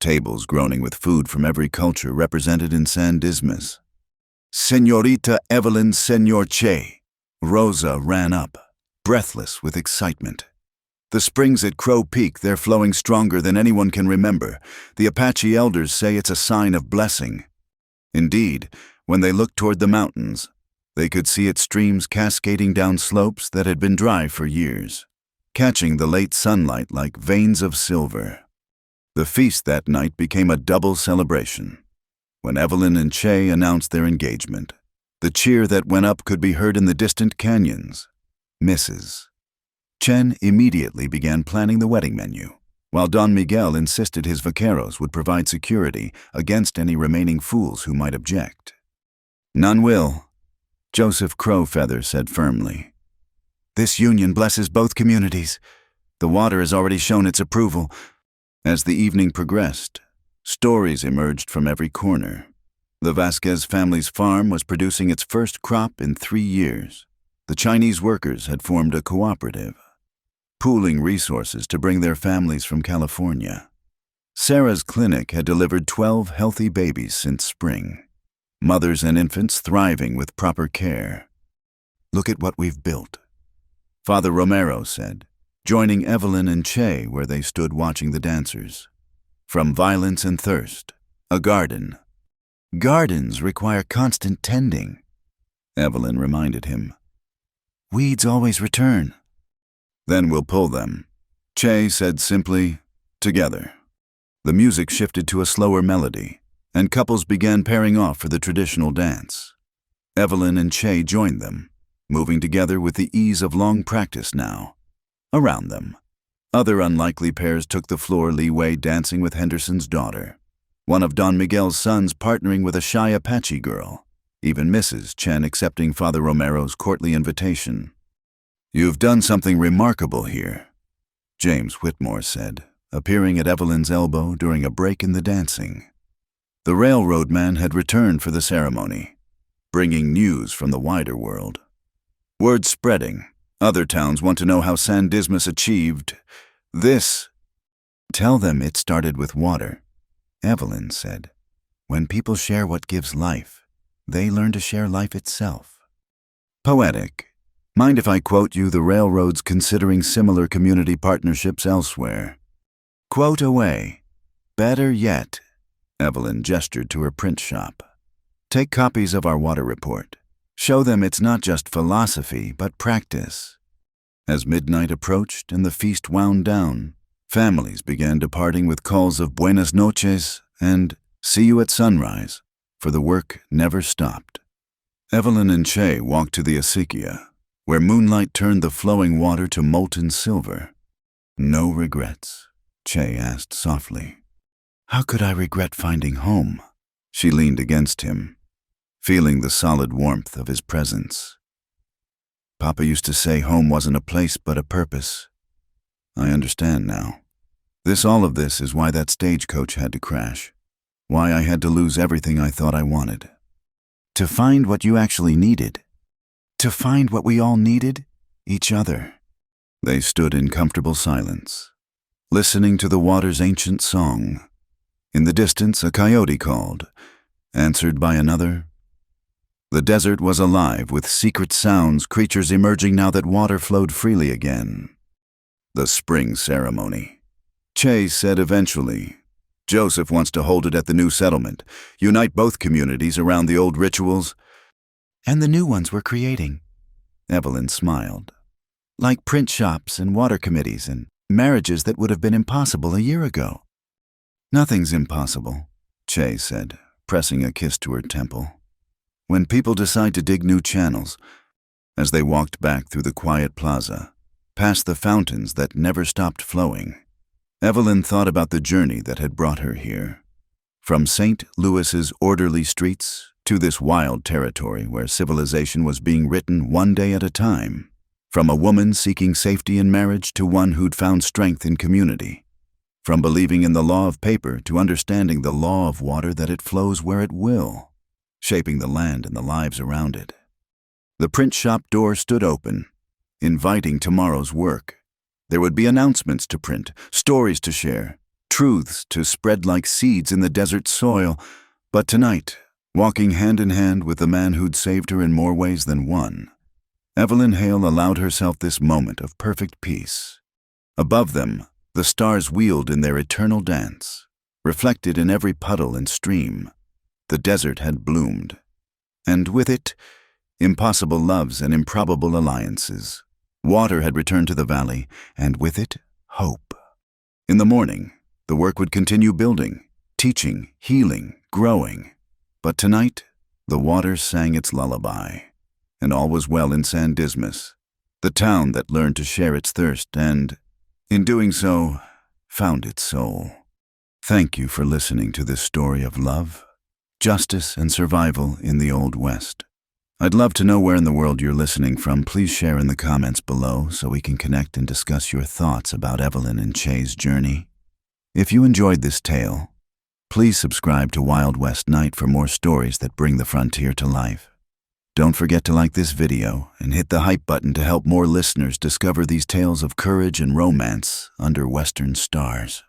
Tables groaning with food from every culture represented in San Dismas. "Señorita Evelyn Señor Che." Rosa ran up, breathless with excitement. "The springs at Crow Peak, they're flowing stronger than anyone can remember. The Apache elders say it's a sign of blessing." Indeed, when they looked toward the mountains, they could see its streams cascading down slopes that had been dry for years, catching the late sunlight like veins of silver. The feast that night became a double celebration. When Evelyn and Che announced their engagement, the cheer that went up could be heard in the distant canyons. Mrs. Chen immediately began planning the wedding menu, while Don Miguel insisted his vaqueros would provide security against any remaining fools who might object. "None will," Joseph Crowfeather said firmly. "This union blesses both communities. The water has already shown its approval." As the evening progressed, stories emerged from every corner. The Vasquez family's farm was producing its first crop in 3 years. The Chinese workers had formed a cooperative, pooling resources to bring their families from California. Sarah's clinic had delivered 12 healthy babies since spring, mothers and infants thriving with proper care. "Look at what we've built," Father Romero said, joining Evelyn and Che where they stood watching the dancers. "From violence and thirst, a garden." "Gardens require constant tending," Evelyn reminded him. "Weeds always return." "Then we'll pull them," Che said simply, "together." The music shifted to a slower melody, and couples began pairing off for the traditional dance. Evelyn and Che joined them, moving together with the ease of long practice now. Around them, other unlikely pairs took the floor leeway dancing with Henderson's daughter, one of Don Miguel's sons partnering with a shy Apache girl, even Mrs. Chen accepting Father Romero's courtly invitation. "You've done something remarkable here," James Whitmore said, appearing at Evelyn's elbow during a break in the dancing. The railroad man had returned for the ceremony, bringing news from the wider world. Word spreading. Other towns want to know how San Dismas achieved this. "Tell them it started with water," Evelyn said. "When people share what gives life, they learn to share life itself." Poetic. Mind if I quote you the railroads considering similar community partnerships elsewhere? Quote away. Better yet, Evelyn gestured to her print shop. Take copies of our water report. Show them it's not just philosophy, but practice. As midnight approached and the feast wound down, families began departing with calls of buenas noches and see you at sunrise, for the work never stopped. Evelyn and Che walked to the acequia, where moonlight turned the flowing water to molten silver. No regrets, Che asked softly. How could I regret finding home? She leaned against him, feeling the solid warmth of his presence. Papa used to say home wasn't a place but a purpose. I understand now. All of this is why that stagecoach had to crash. Why I had to lose everything I thought I wanted. To find what you actually needed. To find what we all needed? Each other. They stood in comfortable silence, listening to the water's ancient song. In the distance, a coyote called, answered by another. The desert was alive with secret sounds, creatures emerging now that water flowed freely again. The spring ceremony. Che said eventually, Joseph wants to hold it at the new settlement, unite both communities around the old rituals. And the new ones we're creating. Evelyn smiled. Like print shops and water committees and marriages that would have been impossible a year ago. Nothing's impossible, Che said, pressing a kiss to her temple. When people decide to dig new channels, as they walked back through the quiet plaza, past the fountains that never stopped flowing, Evelyn thought about the journey that had brought her here. From St. Louis's orderly streets to this wild territory where civilization was being written one day at a time. From a woman seeking safety in marriage to one who'd found strength in community. From believing in the law of paper to understanding the law of water that it flows where it will, shaping the land and the lives around it. The print shop door stood open, inviting tomorrow's work. There would be announcements to print, stories to share, truths to spread like seeds in the desert soil. But tonight, walking hand in hand with the man who'd saved her in more ways than one, Evelyn Hale allowed herself this moment of perfect peace. Above them, the stars wheeled in their eternal dance, reflected in every puddle and stream. The desert had bloomed, and with it, impossible loves and improbable alliances. Water had returned to the valley, and with it, hope. In the morning, the work would continue building, teaching, healing, growing. But tonight, the water sang its lullaby, and all was well in San Dismas, the town that learned to share its thirst and, in doing so, found its soul. Thank you for listening to this story of love, justice, and survival in the Old West. I'd love to know where in the world you're listening from. Please share in the comments below so we can connect and discuss your thoughts about Evelyn and Che's journey. If you enjoyed this tale, please subscribe to Wild West Night for more stories that bring the frontier to life. Don't forget to like this video and hit the hype button to help more listeners discover these tales of courage and romance under Western stars.